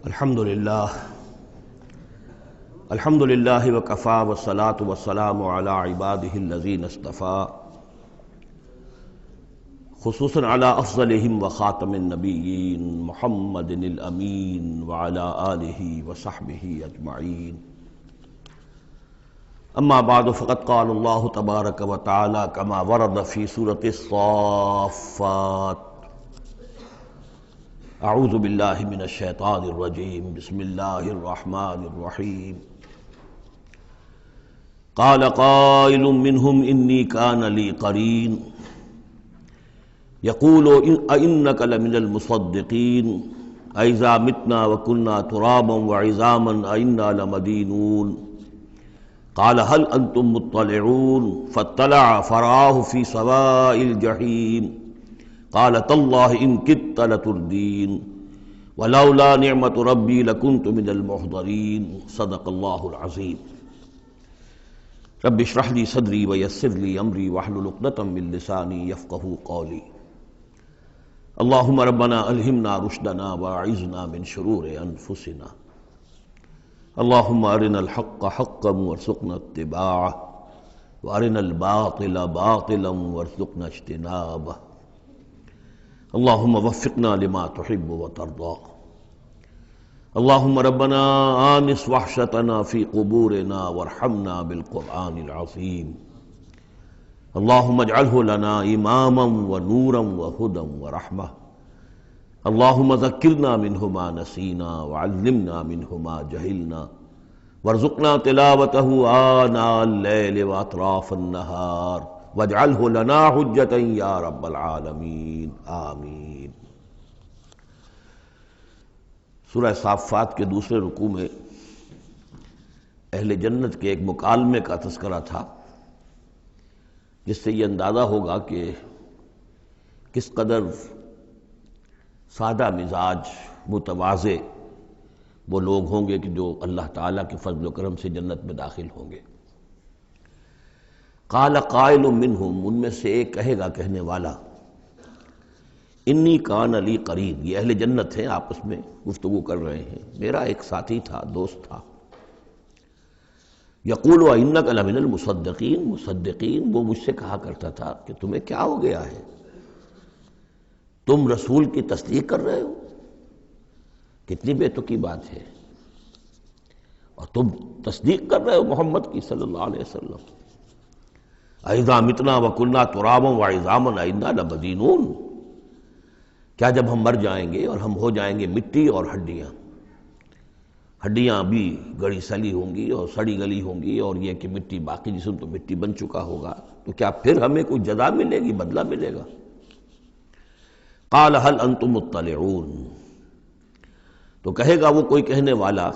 الحمدللہ وکفی والصلاة والسلام علی عباده الذین اصطفی، خصوصاً علی افضلہم وخاتم النبیین محمد الامین وعلی آلہ وصحبہ اجمعین۔ اما بعد فقد قال اللہ تبارک وتعالی کما ورد فی سورۃ الصافات: اعوذ باللہ من الشیطان الرجیم، بسم اللہ الرحمن الرحیم۔ قال قائل منهم انی کان لی قرین یقول ائنک لمن المصدقین اذا متنا وکنا ترابا وعظاما ائنا لمدینون۔ قال هل انتم مطلعون فاطلع فرآہ فی سواء الجحیم قال تاللہ ان کدت لتردین ولولا نعمت ربی لکنت من المحضرین۔ صدق اللہ العظیم۔ رب اشرح لی صدری ویسر لی امری واحلل عقدۃ من لسانی یفقہوا قولی۔ اللہم ربنا الہمنا رشدنا واعذنا من شرور انفسنا۔ اللہم ارنا الحق حقا وارزقنا اتباعہ وارنا الباطل باطلا وارزقنا اجتنابہ۔ اللہم وفقنا لما تحب وترضى۔ اللہم ربنا آنس وحشتنا فی قبورنا وارحمنا بالقرآن العظیم۔ اللہم اجعلہ لنا اماما ونورا وہدى ورحمہ۔ اللہم ذکرنا منہ ما نسینا وعلمنا منہ ما جہلنا وارزقنا تلاوتہ آناء اللیل واطراف النہار واجعلہ لنا حجۃ یا رب العالمین، آمین۔ سورہ صافات کے دوسرے رکوع میں اہل جنت کے ایک مکالمے کا تذکرہ تھا، جس سے یہ اندازہ ہوگا کہ کس قدر سادہ مزاج متواضع وہ لوگ ہوں گے کہ جو اللہ تعالیٰ کے فضل و کرم سے جنت میں داخل ہوں گے۔ قال قائل منہم، ان میں سے ایک کہے گا کہنے والا، انی کان لی قرین، یہ اہل جنت ہیں آپس میں گفتگو کر رہے ہیں، میرا ایک ساتھی تھا، دوست تھا، یقول ائنک لمن المصدقین، مصدقین وہ مجھ سے کہا کرتا تھا کہ تمہیں کیا ہو گیا ہے، تم رسول کی تصدیق کر رہے ہو، کتنی بے تکی بات ہے، اور تم تصدیق کر رہے ہو محمد کی صلی اللہ علیہ وسلم۔ اذا متنا وکنا ترابا وعظاما ائنا لمدینون، کیا جب ہم مر جائیں گے اور ہم ہو جائیں گے مٹی اور ہڈیاں، ہڈیاں بھی گڑی سلی ہوں گی اور سڑی گلی ہوں گی، اور یہ کہ مٹی، باقی جسم تو مٹی بن چکا ہوگا، تو کیا پھر ہمیں کوئی جزا ملے گی، بدلہ ملے گا؟ قال هل انتم مطلعون، تو کہے گا وہ کوئی کہنے والا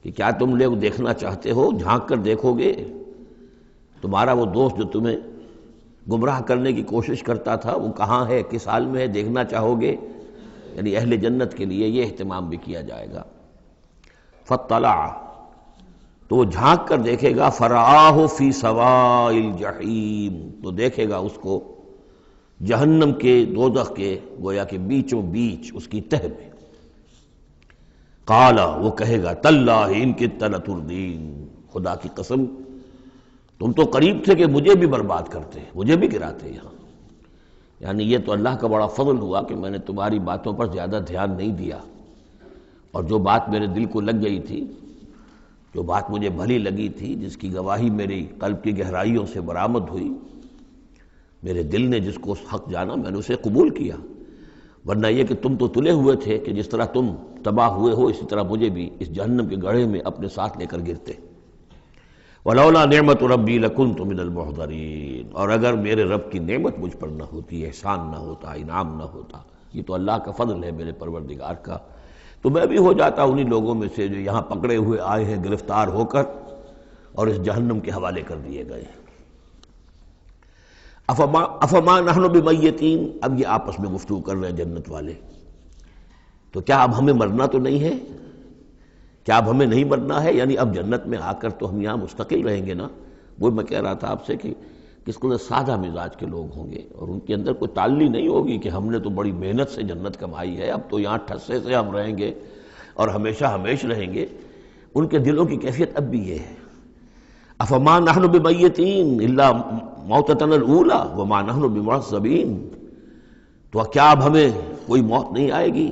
کہ کیا تم لوگ دیکھنا چاہتے ہو، جھانک کر دیکھو گے تمہارا وہ دوست جو تمہیں گمراہ کرنے کی کوشش کرتا تھا وہ کہاں ہے، کس حال میں ہے، دیکھنا چاہو گے؟ یعنی اہل جنت کے لیے یہ اہتمام بھی کیا جائے گا۔ فاطلع، تو وہ جھانک کر دیکھے گا، فرآہ فی سواء الجحیم، تو دیکھے گا اس کو جہنم کے، دوزخ کے گویا کہ بیچوں بیچ اس کی تہہ میں۔ قال، وہ کہے گا، تاللہ ان کدت لتردین، خدا کی قسم تم تو قریب تھے کہ مجھے بھی برباد کرتے، مجھے بھی گراتے یہاں، یعنی یہ تو اللہ کا بڑا فضل ہوا کہ میں نے تمہاری باتوں پر زیادہ دھیان نہیں دیا، اور جو بات میرے دل کو لگ گئی تھی، جو بات مجھے بھلی لگی تھی، جس کی گواہی میری قلب کی گہرائیوں سے برآمد ہوئی، میرے دل نے جس کو حق جانا میں نے اسے قبول کیا، ورنہ یہ کہ تم تو تلے ہوئے تھے کہ جس طرح تم تباہ ہوئے ہو اسی طرح مجھے بھی اس جہنم کے گڑھے میں اپنے ساتھ لے کر گرتے۔ ولولا نعمت ربی لکنت من المحضرین، اور اگر میرے رب کی نعمت مجھ پر نہ ہوتی، احسان نہ ہوتا، انعام نہ ہوتا، یہ تو اللہ کا فضل ہے میرے پروردگار کا، تو میں بھی ہو جاتا انہی لوگوں میں سے جو یہاں پکڑے ہوئے آئے ہیں گرفتار ہو کر اور اس جہنم کے حوالے کر دیے گئے۔ افما نحن بمیتین، اب یہ آپس میں گفتگو کر رہے ہیں جنت والے، تو کیا اب ہمیں مرنا تو نہیں ہے، کیا اب ہمیں نہیں مرنا ہے، یعنی اب جنت میں آ کر تو ہم یہاں مستقل رہیں گے نا۔ وہ میں کہہ رہا تھا آپ سے کہ کس قدر سادہ مزاج کے لوگ ہوں گے، اور ان کے اندر کوئی تعلی نہیں ہوگی کہ ہم نے تو بڑی محنت سے جنت کمائی ہے، اب تو یہاں ٹھسے سے ہم رہیں گے، اور ہمیشہ ہمیش رہیں گے، ان کے دلوں کی کیفیت اب بھی یہ ہے۔ افما نحن بمیتین الا موتتنا الاولی وما نحن بمعذبین، تو کیا اب ہمیں کوئی موت نہیں آئے گی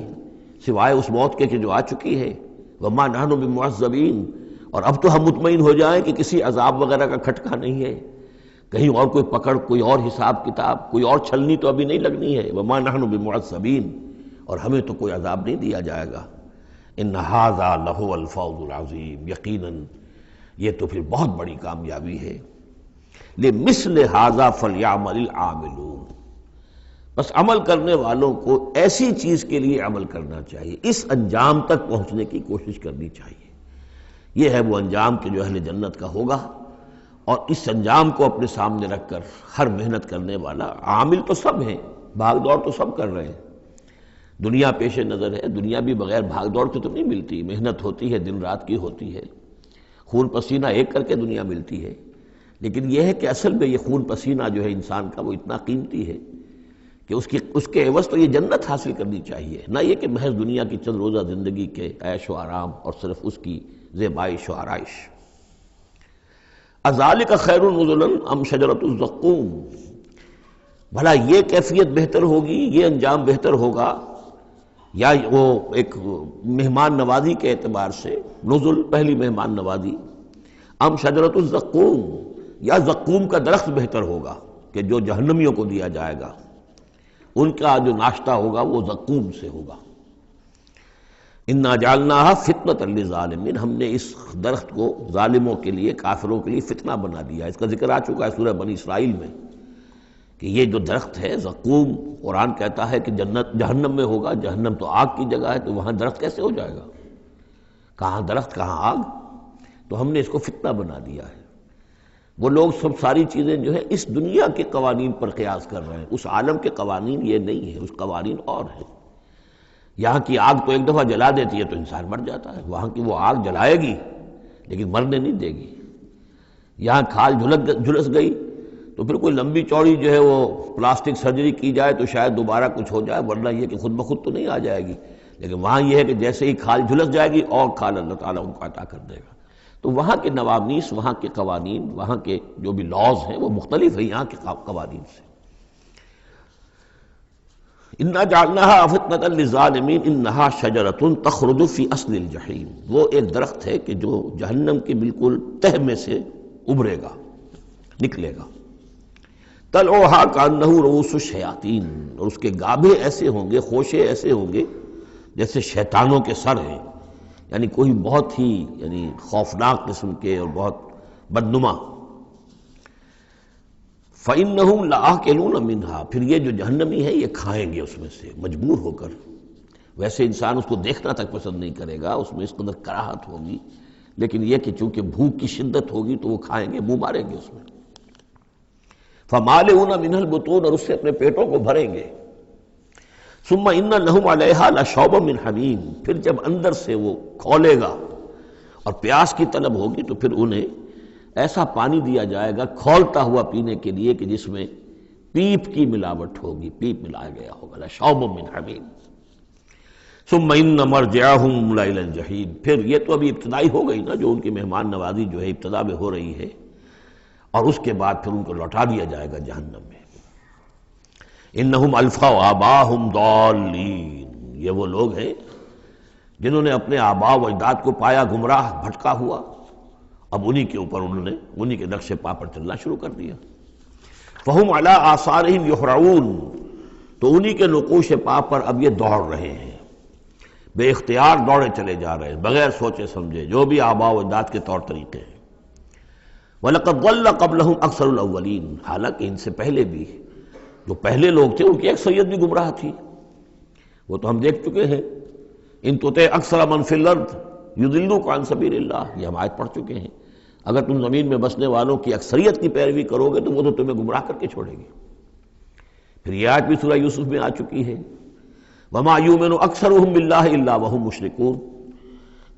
سوائے اس موت کے کہ جو آ چکی ہے؟ وما نحن بمعذبین، اور اب تو ہم مطمئن ہو جائیں کہ کسی عذاب وغیرہ کا کھٹکا نہیں ہے، کہیں اور کوئی پکڑ، کوئی اور حساب کتاب، کوئی اور چھلنی تو ابھی نہیں لگنی ہے۔ وما نحن بمعذبین، اور ہمیں تو کوئی عذاب نہیں دیا جائے گا۔ ان ھذا لہو الفوز العظیم، یقیناً یہ تو پھر بہت بڑی کامیابی ہے۔ لمثل ھذا فلیعمل العاملون، بس عمل کرنے والوں کو ایسی چیز کے لیے عمل کرنا چاہیے، اس انجام تک پہنچنے کی کوشش کرنی چاہیے۔ یہ ہے وہ انجام کہ جو اہل جنت کا ہوگا، اور اس انجام کو اپنے سامنے رکھ کر ہر محنت کرنے والا، عامل تو سب ہیں، بھاگ دوڑ تو سب کر رہے ہیں، دنیا پیش نظر ہے، دنیا بھی بغیر بھاگ دوڑ کے تو نہیں ملتی، محنت ہوتی ہے، دن رات کی ہوتی ہے، خون پسینہ ایک کر کے دنیا ملتی ہے، لیکن یہ ہے کہ اصل میں یہ خون پسینہ جو ہے انسان کا وہ اتنا قیمتی ہے کہ اس کے عوض تو یہ جنت حاصل کرنی چاہیے، نہ یہ کہ محض دنیا کی چند روزہ زندگی کے عیش و آرام اور صرف اس کی زیبائش و آرائش۔ اذالک خیر نزلا ام شجرۃ الزقوم، بھلا یہ کیفیت بہتر ہوگی، یہ انجام بہتر ہوگا، یا وہ ایک مہمان نوازی کے اعتبار سے نزل پہلی مہمان نوازی، ام شجرۃ الزقوم، یا زقوم کا درخت بہتر ہوگا کہ جو جہنمیوں کو دیا جائے گا، ان کا جو ناشتہ ہوگا وہ زقوم سے ہوگا۔ انا جعلناها فتنۃ للظالمین، ہم نے اس درخت کو ظالموں کے لیے، کافروں کے لیے فتنہ بنا دیا۔ اس کا ذکر آ چکا ہے سورہ بنی اسرائیل میں کہ یہ جو درخت ہے زقوم، قرآن کہتا ہے کہ جنت جہنم میں ہوگا، جہنم تو آگ کی جگہ ہے، تو وہاں درخت کیسے ہو جائے گا؟ کہاں درخت کہاں آگ؟ تو ہم نے اس کو فتنہ بنا دیا ہے۔ وہ لوگ سب ساری چیزیں جو ہے اس دنیا کے قوانین پر قیاس کر رہے ہیں، اس عالم کے قوانین یہ نہیں ہے، اس قوانین اور ہیں۔ یہاں کی آگ تو ایک دفعہ جلا دیتی ہے تو انسان مر جاتا ہے، وہاں کی وہ آگ جلائے گی لیکن مرنے نہیں دے گی۔ یہاں کھال جھلس گئی تو پھر کوئی لمبی چوڑی جو ہے وہ پلاسٹک سرجری کی جائے تو شاید دوبارہ کچھ ہو جائے، ورنہ یہ کہ خود بخود تو نہیں آ جائے گی، لیکن وہاں یہ ہے کہ جیسے ہی کھال جھلس جائے گی اور کھال اللہ تعالیٰ ان کو عطا کر دے گا۔ تو وہاں کے نوامیس، وہاں کے قوانین، وہاں کے جو بھی لاز ہیں وہ مختلف ہیں یہاں کے قوانین سے۔ انا جعلناها فتنۃ للظالمین انہا شجرۃ تخرج فی اصل الجحیم، وہ ایک درخت ہے کہ جو جہنم کے بالکل تہ میں سے ابھرے گا، نکلے گا۔ طلعھا کانہ رؤوس الشیاطین، اور اس کے گابھے ایسے ہوں گے، خوشے ایسے ہوں گے جیسے شیطانوں کے سر ہیں، یعنی کوئی بہت ہی خوفناک قسم کے اور بہت بدنما۔ فَإِنَّهُمْ لَآكِلُونَ مِنْهَا، پھر یہ جو جہنمی ہے یہ کھائیں گے اس میں سے مجبور ہو کر۔ ویسے انسان اس کو دیکھنا تک پسند نہیں کرے گا، اس میں اس قدر کراہت ہوگی، لیکن یہ کہ چونکہ بھوک کی شدت ہوگی تو وہ کھائیں گے، منہ ماریں گے اس میں۔ فَمَالِئُونَ مِنْهَا الْبُطُونَ، اور اس سے اپنے پیٹوں کو بھریں گے۔ ثُمَّ إِنَّ لَهُمْ عَلَيْهَا لَشَوْبًا مِّنْ حَمِيمٍ، پھر جب اندر سے وہ کھولے گا اور پیاس کی طلب ہوگی تو پھر انہیں ایسا پانی دیا جائے گا کھولتا ہوا پینے کے لیے کہ جس میں پیپ کی ملاوٹ ہوگی، پیپ ملایا گیا ہوگا۔ لَشَوْبًا مِّنْ حَمِيمٍ ثُمَّ إِنَّ مَرْجِعَهُمْ لَإِلَى الْجَحِيمِ، پھر یہ تو ابھی ابتدائی ہو گئی نا، جو ان کی مہمان نوازی جو ہے ابتدا میں ہو رہی ہے، اور اس کے بعد پھر ان کو لوٹا دیا جائے گا جہنم میں۔ انہم الفوا آباہم ضالین، یہ وہ لوگ ہیں جنہوں نے اپنے آباء و اجداد کو پایا گمراہ، بھٹکا ہوا، اب انہی کے اوپر انہوں نے انہی کے نقش پا پر چلنا شروع کر دیا۔ فہم علی آثارہم یہرعون، تو انہی کے نقوش پا پر اب یہ دوڑ رہے ہیں، بے اختیار دوڑے چلے جا رہے ہیں، بغیر سوچے سمجھے، جو بھی آباء و اجداد کے طور طریقے ہیں۔ وَلَقَدْ ضَلَّ قَبْلَهُمْ أَكْثَرُ الْأَوَّلِينَ، حالانکہ ان سے پہلے بھی جو پہلے لوگ تھے ان کی اکثریت بھی گمراہ تھی، وہ تو ہم دیکھ چکے ہیں۔ ان تُطِعْ أَكْثَرَ مَنْ فِي الْأَرْضِ يُضِلُّوكَ عَنْ سَبِيلِ اللَّهِ، یہ ہم آیت پڑھ چکے ہیں۔ اگر تم زمین میں بسنے والوں کی اکثریت کی پیروی کرو گے تو وہ تو تمہیں گمراہ کر کے چھوڑے گی۔ پھر یہ آیت بھی سورہ یوسف میں آ چکی ہے، وَمَا يُؤْمِنُ أَكْثَرُهُم بِاللَّهِ إِلَّا وَهُم مُشْرِكُونَ،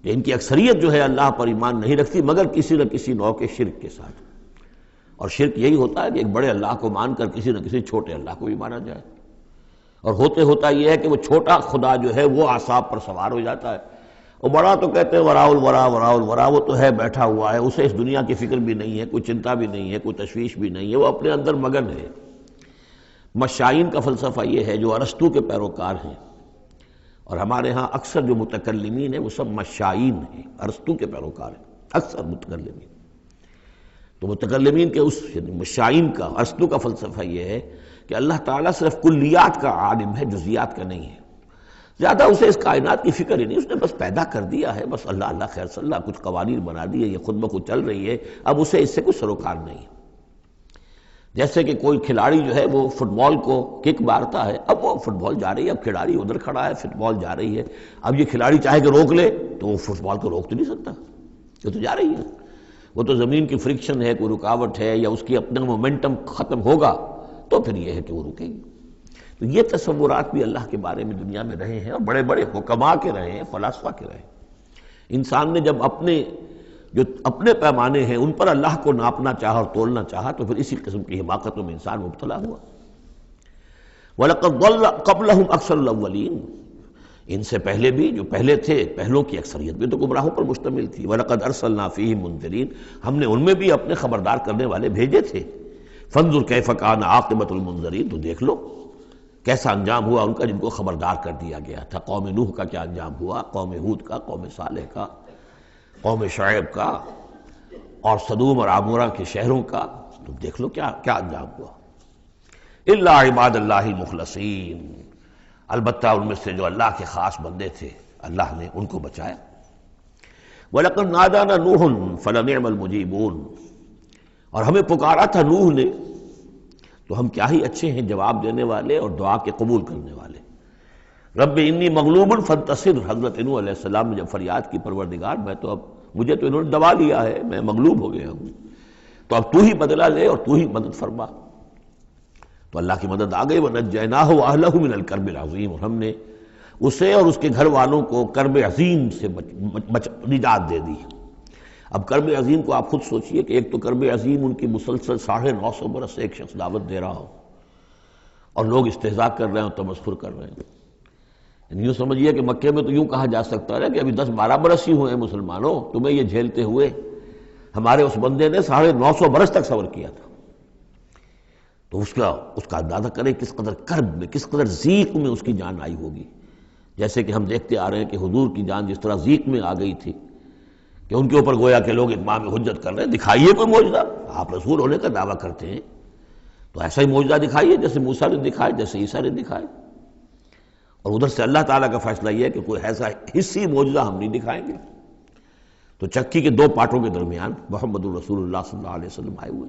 کہ ان کی اکثریت جو ہے اللہ پر ایمان نہیں رکھتی مگر کسی نہ کسی نوع کے شرک کے ساتھ۔ اور شرک یہی ہوتا ہے کہ ایک بڑے اللہ کو مان کر کسی نہ کسی چھوٹے اللہ کو بھی مانا جائے، اور ہوتا یہ ہے کہ وہ چھوٹا خدا جو ہے وہ اعصاب پر سوار ہو جاتا ہے، اور بڑا تو کہتے ہیں وراء الورا وراء الورا، وہ تو ہے بیٹھا ہوا ہے، اسے اس دنیا کی فکر بھی نہیں ہے، کوئی چنتا بھی نہیں ہے، کوئی تشویش بھی نہیں ہے، وہ اپنے اندر مگن ہے۔ مشائین کا فلسفہ یہ ہے جو ارسطو کے پیروکار ہیں، اور ہمارے ہاں اکثر جو متکلمین ہیں وہ سب مشائین ہیں، ارسطو کے پیروکار ہیں اکثر متکلمین۔ تو متکلمین کے اس مشائین کا، ارسطو کا فلسفہ یہ ہے کہ اللہ تعالیٰ صرف کلیات کا عالم ہے، جزیات کا نہیں ہے۔ زیادہ اسے اس کائنات کی فکر ہی نہیں، اس نے بس پیدا کر دیا ہے، بس اللہ اللہ خیر صلی اللہ، کچھ قوانین بنا دیے، یہ خود بخود چل رہی ہے، اب اسے اس سے کوئی سروکار نہیں ہے۔ جیسے کہ کوئی کھلاڑی جو ہے وہ فٹ بال کو کک مارتا ہے، اب وہ فٹ بال جا رہی ہے، اب کھلاڑی ادھر کھڑا ہے، فٹ بال جا رہی ہے، اب یہ کھلاڑی چاہے کہ روک لے تو وہ فٹ بال کو روک تو نہیں سکتا، یہ تو جا رہی ہے، وہ تو زمین کی فرکشن ہے، کوئی رکاوٹ ہے، یا اس کی اپنا مومنٹم ختم ہوگا تو پھر یہ ہے کہ وہ رکے گی۔ تو یہ تصورات بھی اللہ کے بارے میں دنیا میں رہے ہیں، اور بڑے بڑے حکماء کے رہے ہیں، فلاسفہ کے رہے ہیں۔ انسان نے جب اپنے پیمانے ہیں ان پر اللہ کو ناپنا چاہا اور تولنا چاہا تو پھر اسی قسم کی حماقتوں میں انسان مبتلا ہوا۔ وَلَقَدْ ضَلَّ قَبْلَهُمْ أَكْثَرُ الْأَوَّلِينَ، ان سے پہلے بھی جو پہلے تھے، پہلوں کی اکثریت بھی تو گمراہوں پر مشتمل تھی۔ وَلَقَدْ أَرْسَلْنَا فِيهِمْ مُنذِرِينَ، ہم نے ان میں بھی اپنے خبردار کرنے والے بھیجے تھے۔ فَانظُرْ كَيْفَ كَانَ عَاقِبَةُ الْمُنذَرِينَ، تو دیکھ لو کیسا انجام ہوا ان کا جن کو خبردار کر دیا گیا تھا۔ قوم نوح کا کیا انجام ہوا، قوم ہود کا، قوم صالح کا، قوم شعیب کا، اور سدوم اور عمورہ کے شہروں کا، تو دیکھ لو کیا کیا انجام ہوا۔ الا عباد اللہ المخلصین، البتہ ان میں سے جو اللہ کے خاص بندے تھے اللہ نے ان کو بچایا۔ وَلَقَدْ نَادَانَا نُوحٌ فَلَنِعْمَ الْمُجِيبُونَ، اور ہمیں پکارا تھا نوح نے تو ہم کیا ہی اچھے ہیں جواب دینے والے اور دعا کے قبول کرنے والے۔ رب انی مغلوب فانتصر، حضرت نوح علیہ السلام نے جب فریاد کی پروردگار مجھے تو انہوں نے دبا لیا ہے، میں مغلوب ہو گیا ہوں، تو اب تو ہی بدلہ لے اور تو ہی مدد فرما۔ تو اللہ کی مدد آ گئی، وَنَجَّيْنَاهُ وَأَهْلَهُ مِنَ الْكَرْبِ الْعَظِيمِ، اور ہم نے اسے اور اس کے گھر والوں کو کرب عظیم سے نجات دے دی۔ اب کرب عظیم کو آپ خود سوچئے کہ ایک تو کرب عظیم ان کی مسلسل 950 برس سے ایک شخص دعوت دے رہا ہو اور لوگ استہزاء کر رہے ہیں اور تمسخر کر رہے ہیں۔ یوں سمجھیے کہ مکے میں تو یوں کہا جا سکتا ہے کہ ابھی 10-12 برس ہی ہوئے ہیں مسلمانوں تمہیں یہ جھیلتے ہوئے، ہمارے اس بندے نے 950 برس تک صبر کیا تھا۔ تو اس کا اندازہ کریں کس قدر کرب میں، کس قدر ضیق میں اس کی جان آئی ہوگی۔ جیسے کہ ہم دیکھتے آ رہے ہیں کہ حضور کی جان جس طرح ضیق میں آ گئی تھی کہ ان کے اوپر گویا کہ لوگ اتمام حجت کر رہے ہیں، دکھائیے کوئی معجزہ، آپ رسول ہونے کا دعویٰ کرتے ہیں تو ایسا ہی معجزہ دکھائیے جیسے موسیٰ نے دکھائے، جیسے عیسیٰ نے دکھائے۔ اور ادھر سے اللہ تعالیٰ کا فیصلہ یہ ہے کہ کوئی ایسا حصی معجزہ ہم نہیں دکھائیں گے۔ تو چکی کے 2 پارٹوں کے درمیان محمد الرسول اللہ صلی اللہ علیہ وسلم آئے ہوئے۔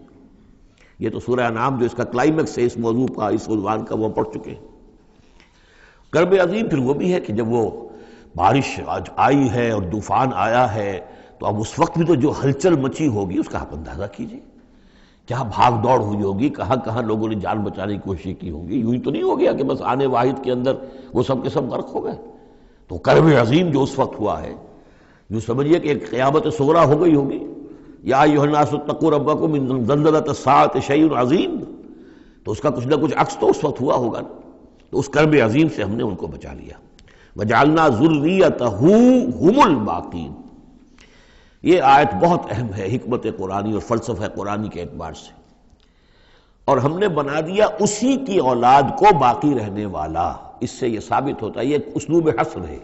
یہ تو سورہ انعام جو اس کا کلائمیکس ہے اس موضوع کا، اس عنوان کا، وہ پڑھ چکے ہیں۔ کرب عظیم پھر وہ بھی ہے کہ جب وہ بارش آئی ہے اور طوفان آیا ہے تو اب اس وقت بھی تو جو ہلچل مچی ہوگی اس کا آپ اندازہ کیجئے، کیا بھاگ دوڑ ہوئی ہوگی، کہاں کہاں لوگوں نے جان بچانے کی کوشش کی ہوگی۔ یوں ہی تو نہیں ہو گیا کہ بس آنے واحد کے اندر وہ سب کے سب غرق ہو گئے۔ تو کرب عظیم جو اس وقت ہوا ہے، یوں سمجھیے کہ ایک قیامت صغریٰ ہو گئی ہوگی۔ یا ایھا الناس اتقوا ربکم ان زلزلۃ الساعۃ شیء عظیم، تو اس کا کچھ نہ کچھ عکس تو اس وقت ہوا ہوگا نا۔ تو اس کرب عظیم سے ہم نے ان کو بچا لیا۔ وجعلنا ذریتہ ھم الباقین، یہ آیت بہت اہم ہے حکمت قرآنی اور فلسفہ قرآنی کے اعتبار سے۔ اور ہم نے بنا دیا اسی کی اولاد کو باقی رہنے والا۔ اس سے یہ ثابت ہوتا ہے، یہ ایک اسلوب حصر ہے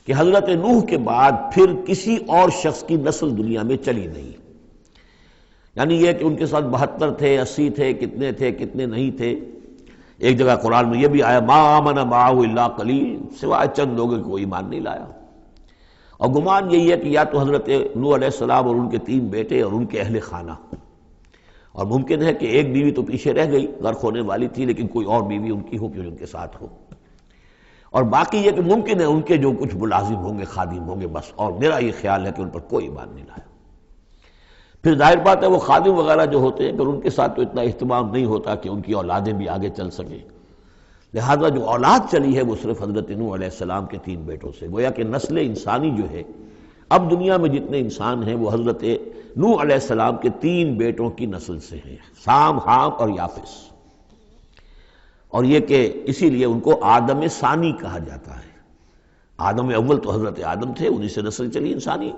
کہ حضرت نوح کے بعد پھر کسی اور شخص کی نسل دنیا میں چلی نہیں۔ یعنی یہ کہ ان کے ساتھ 72 تھے، 80 تھے، کتنے نہیں تھے۔ ایک جگہ قرآن میں یہ بھی آیا ما آمن معہ الا قلیل، سوائے چند لوگوں کو ایمان نہیں لایا۔ اور گمان یہی ہے کہ یا تو حضرت نوح علیہ السلام اور ان کے 3 بیٹے اور ان کے اہل خانہ، اور ممکن ہے کہ ایک بیوی تو پیچھے رہ گئی، غرق ہونے والی تھی، لیکن کوئی اور بیوی ان کی ہو کہ ان کے ساتھ ہو، اور باقی یہ کہ ممکن ہے ان کے جو کچھ ملازم ہوں گے، خادم ہوں گے بس، اور میرا یہ خیال ہے کہ ان پر کوئی ایمان نہیں لایا۔ پھر ظاہر بات ہے وہ خادم وغیرہ جو ہوتے ہیں پھر ان کے ساتھ تو اتنا اہتمام نہیں ہوتا کہ ان کی اولادیں بھی آگے چل سکیں، لہذا جو اولاد چلی ہے وہ صرف حضرت نوح علیہ السلام کے 3 بیٹوں سے۔ گویا کہ نسل انسانی جو ہے اب دنیا میں جتنے انسان ہیں وہ حضرت نوح علیہ السلام کے 3 بیٹوں کی نسل سے ہیں، سام، حام اور یافس۔ اور یہ کہ اسی لیے ان کو آدم ثانی کہا جاتا ہے۔ آدم اول تو حضرت آدم تھے، انہی سے نسل چلی انسانی،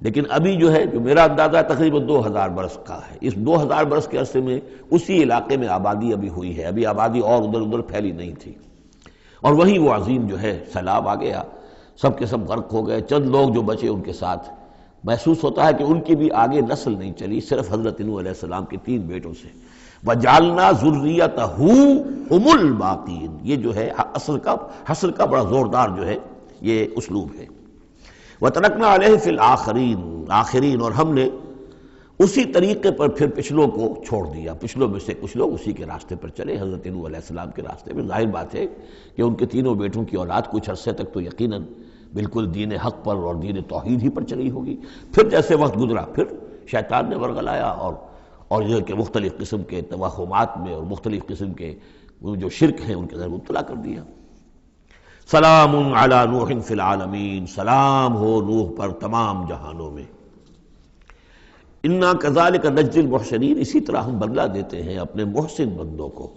لیکن ابھی جو ہے جو میرا اندازہ تقریباً 2000 برس کا ہے، اس 2000 برس کے عرصے میں اسی علاقے میں آبادی ابھی ہوئی ہے، ابھی آبادی اور ادھر ادھر پھیلی نہیں تھی، اور وہی وہ عظیم جو ہے سیلاب آ گیا، سب کے سب غرق ہو گئے، چند لوگ جو بچے ان کے ساتھ، محسوس ہوتا ہے کہ ان کی بھی آگے نسل نہیں چلی، صرف حضرت نوح علیہ السلام کے 3 بیٹوں سے۔ وَجَعَلْنَا ذُرِّيَّتَهُ هُمُ الْبَاقِينَ، یہ جو ہے حصر کا بڑا زوردار جو ہے یہ اسلوب ہے۔ وَتَرَكْنَا عَلَيْهِ فِي الْآخِرِينَ، آخرین، اور ہم نے اسی طریقے پر پھر پچھلوں کو چھوڑ دیا، پچھلوں میں سے کچھ لوگ اسی کے راستے پر چلے، حضرت نوح علیہ السلام کے راستے میں۔ ظاہر بات ہے کہ ان کے تینوں بیٹوں کی اولاد کچھ عرصے تک تو یقیناً بالکل دین حق پر اور دین توحید ہی پر چلی ہوگی، پھر جیسے وقت گزرا پھر شیطان نے ورغلایا اور یہ کہ مختلف قسم کے توہمات میں اور مختلف قسم کے وہ جو شرک ہیں ان کے اندر مبتلا کر دیا۔ سلام علی نوح فی العالمین، سلام ہو نوح پر تمام جہانوں میں۔ انا کذالک نجزی المحسنین، اسی طرح ہم بدلہ دیتے ہیں اپنے محسن بندوں کو،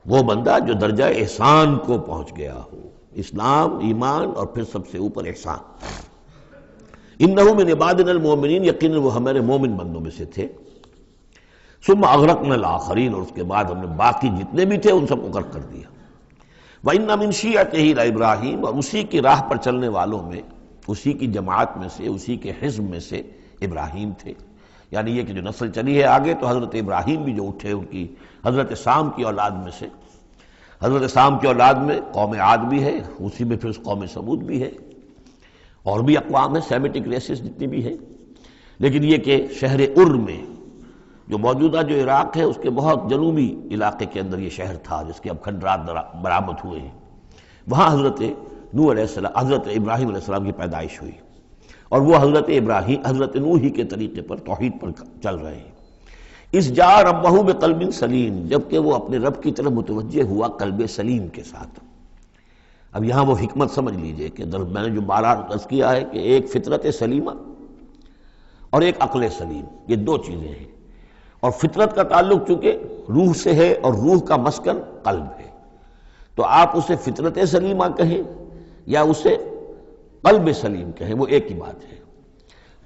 وہ بندہ جو درجہ احسان کو پہنچ گیا ہو، اسلام، ایمان اور پھر سب سے اوپر احسان۔ انہ من عبادنا المؤمنین، یقیناً وہ ہمارے مومن بندوں میں سے تھے۔ ثم اغرقنا الآخرین، اور اس کے بعد ہم نے باقی جتنے بھی تھے ان سب کو غرق کر دیا۔ وَإِنَّ مِن شِيعَتِهِ لَإِبْرَاهِيمَ، اور اسی کی راہ پر چلنے والوں میں، اسی کی جماعت میں سے، اسی کے حزب میں سے ابراہیم تھے، یعنی یہ کہ جو نسل چلی ہے آگے تو حضرت ابراہیم بھی جو اٹھے ان کی حضرت سام کی اولاد میں سے، حضرت سام کی اولاد میں قوم عاد بھی ہے، اسی میں پھر قوم سمود بھی ہے، اور بھی اقوام ہیں سیمیٹک ریسز جتنی بھی ہیں، لیکن یہ کہ شہر ار میں جو موجودہ جو عراق ہے اس کے بہت جنوبی علاقے کے اندر یہ شہر تھا جس کے اب کھنڈرات برآمد ہوئے ہیں، وہاں حضرت نوح علیہ السلام، حضرت ابراہیم علیہ السلام کی پیدائش ہوئی، اور وہ حضرت نوح ہی کے طریقے پر توحید پر چل رہے ہیں۔ اس جا ربہ بقلب سلیم، جبکہ وہ اپنے رب کی طرف متوجہ ہوا قلب سلیم کے ساتھ۔ اب یہاں وہ حکمت سمجھ لیجئے کہ میں نے جو بارہ عرض کیا ہے کہ ایک فطرت سلیمہ اور ایک عقل سلیم، یہ دو چیزیں ہیں، اور فطرت کا تعلق چونکہ روح سے ہے اور روح کا مسکن قلب ہے، تو آپ اسے فطرت سلیمہ کہیں یا اسے قلب سلیم کہیں، وہ ایک ہی بات ہے۔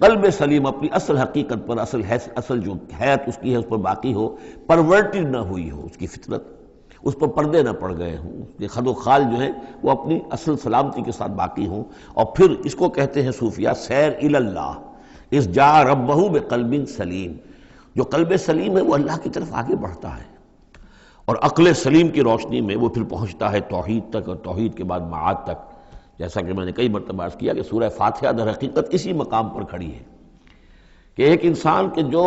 قلب سلیم اپنی اصل حقیقت پر، اصل جو حیات اس کی ہے اس پر باقی ہو، پرورٹڈ نہ ہوئی ہو اس کی فطرت، اس پر پردے نہ پڑ گئے ہوں، اس کے خد و خال جو ہیں وہ اپنی اصل سلامتی کے ساتھ باقی ہوں، اور پھر اس کو کہتے ہیں صوفیہ سیر الی اللہ، اس جا ربہ بقلب سلیم، جو قلب سلیم ہے وہ اللہ کی طرف آگے بڑھتا ہے، اور عقل سلیم کی روشنی میں وہ پھر پہنچتا ہے توحید تک، اور توحید کے بعد معاد تک، جیسا کہ میں نے کئی مرتبہ عرض کیا کہ سورہ فاتحہ در حقیقت اسی مقام پر کھڑی ہے کہ ایک انسان کے جو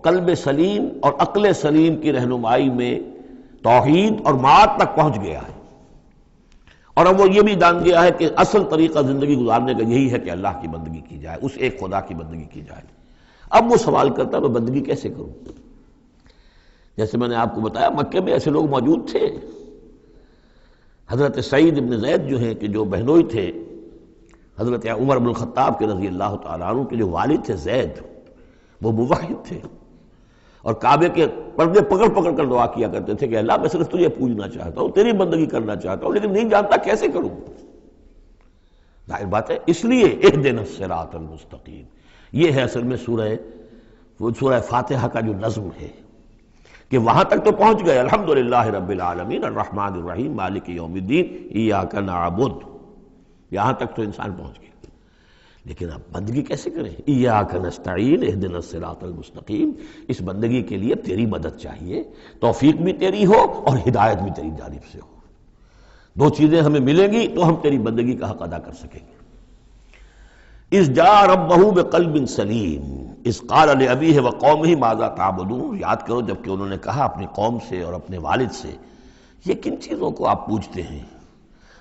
قلب سلیم اور عقل سلیم کی رہنمائی میں توحید اور معاد تک پہنچ گیا ہے، اور اب وہ یہ بھی جان گیا ہے کہ اصل طریقہ زندگی گزارنے کا یہی ہے کہ اللہ کی بندگی کی جائے، اس ایک خدا کی بندگی کی جائے۔ اب وہ سوال کرتا ہے میں بندگی کیسے کروں؟ جیسے میں نے آپ کو بتایا مکے میں ایسے لوگ موجود تھے، حضرت سعید ابن زید جو ہیں کہ جو بہنوئی تھے حضرت عمر بن الخطاب کے رضی اللہ تعالیٰ عنہ کے جو والد تھے زید، وہ موحد تھے، اور کعبے کے پردے پکڑ پکڑ کر دعا کیا کرتے تھے کہ اللہ میں صرف تجھے پوجنا چاہتا ہوں، تیری بندگی کرنا چاہتا ہوں، لیکن نہیں جانتا کیسے کروں۔ ظاہر بات ہے، اس لیے اہدنا الصراط المستقیم، یہ ہے اصل میں سورہ فاتحہ کا جو نظم ہے کہ وہاں تک تو پہنچ گئے، الحمدللہ رب العالمین الرحمن الرحیم مالک یوم الدین ایاک نعبد، یہاں تک تو انسان پہنچ گیا، لیکن اب بندگی کیسے کریں؟ ایاک نستعین اہدنا الصراط المستقیم، اس بندگی کے لیے تیری مدد چاہیے، توفیق بھی تیری ہو اور ہدایت بھی تیری جانب سے ہو، دو چیزیں ہمیں ملیں گی تو ہم تیری بندگی کا حق ادا کر سکیں گے۔ اذ جاء ربہ بقلب سلیم اذ قال لأبیہ وقومہ ماذا تعبدون، یاد کرو جب کہ انہوں نے کہا اپنی قوم سے اور اپنے والد سے یہ کن چیزوں کو آپ پوجتے ہیں؟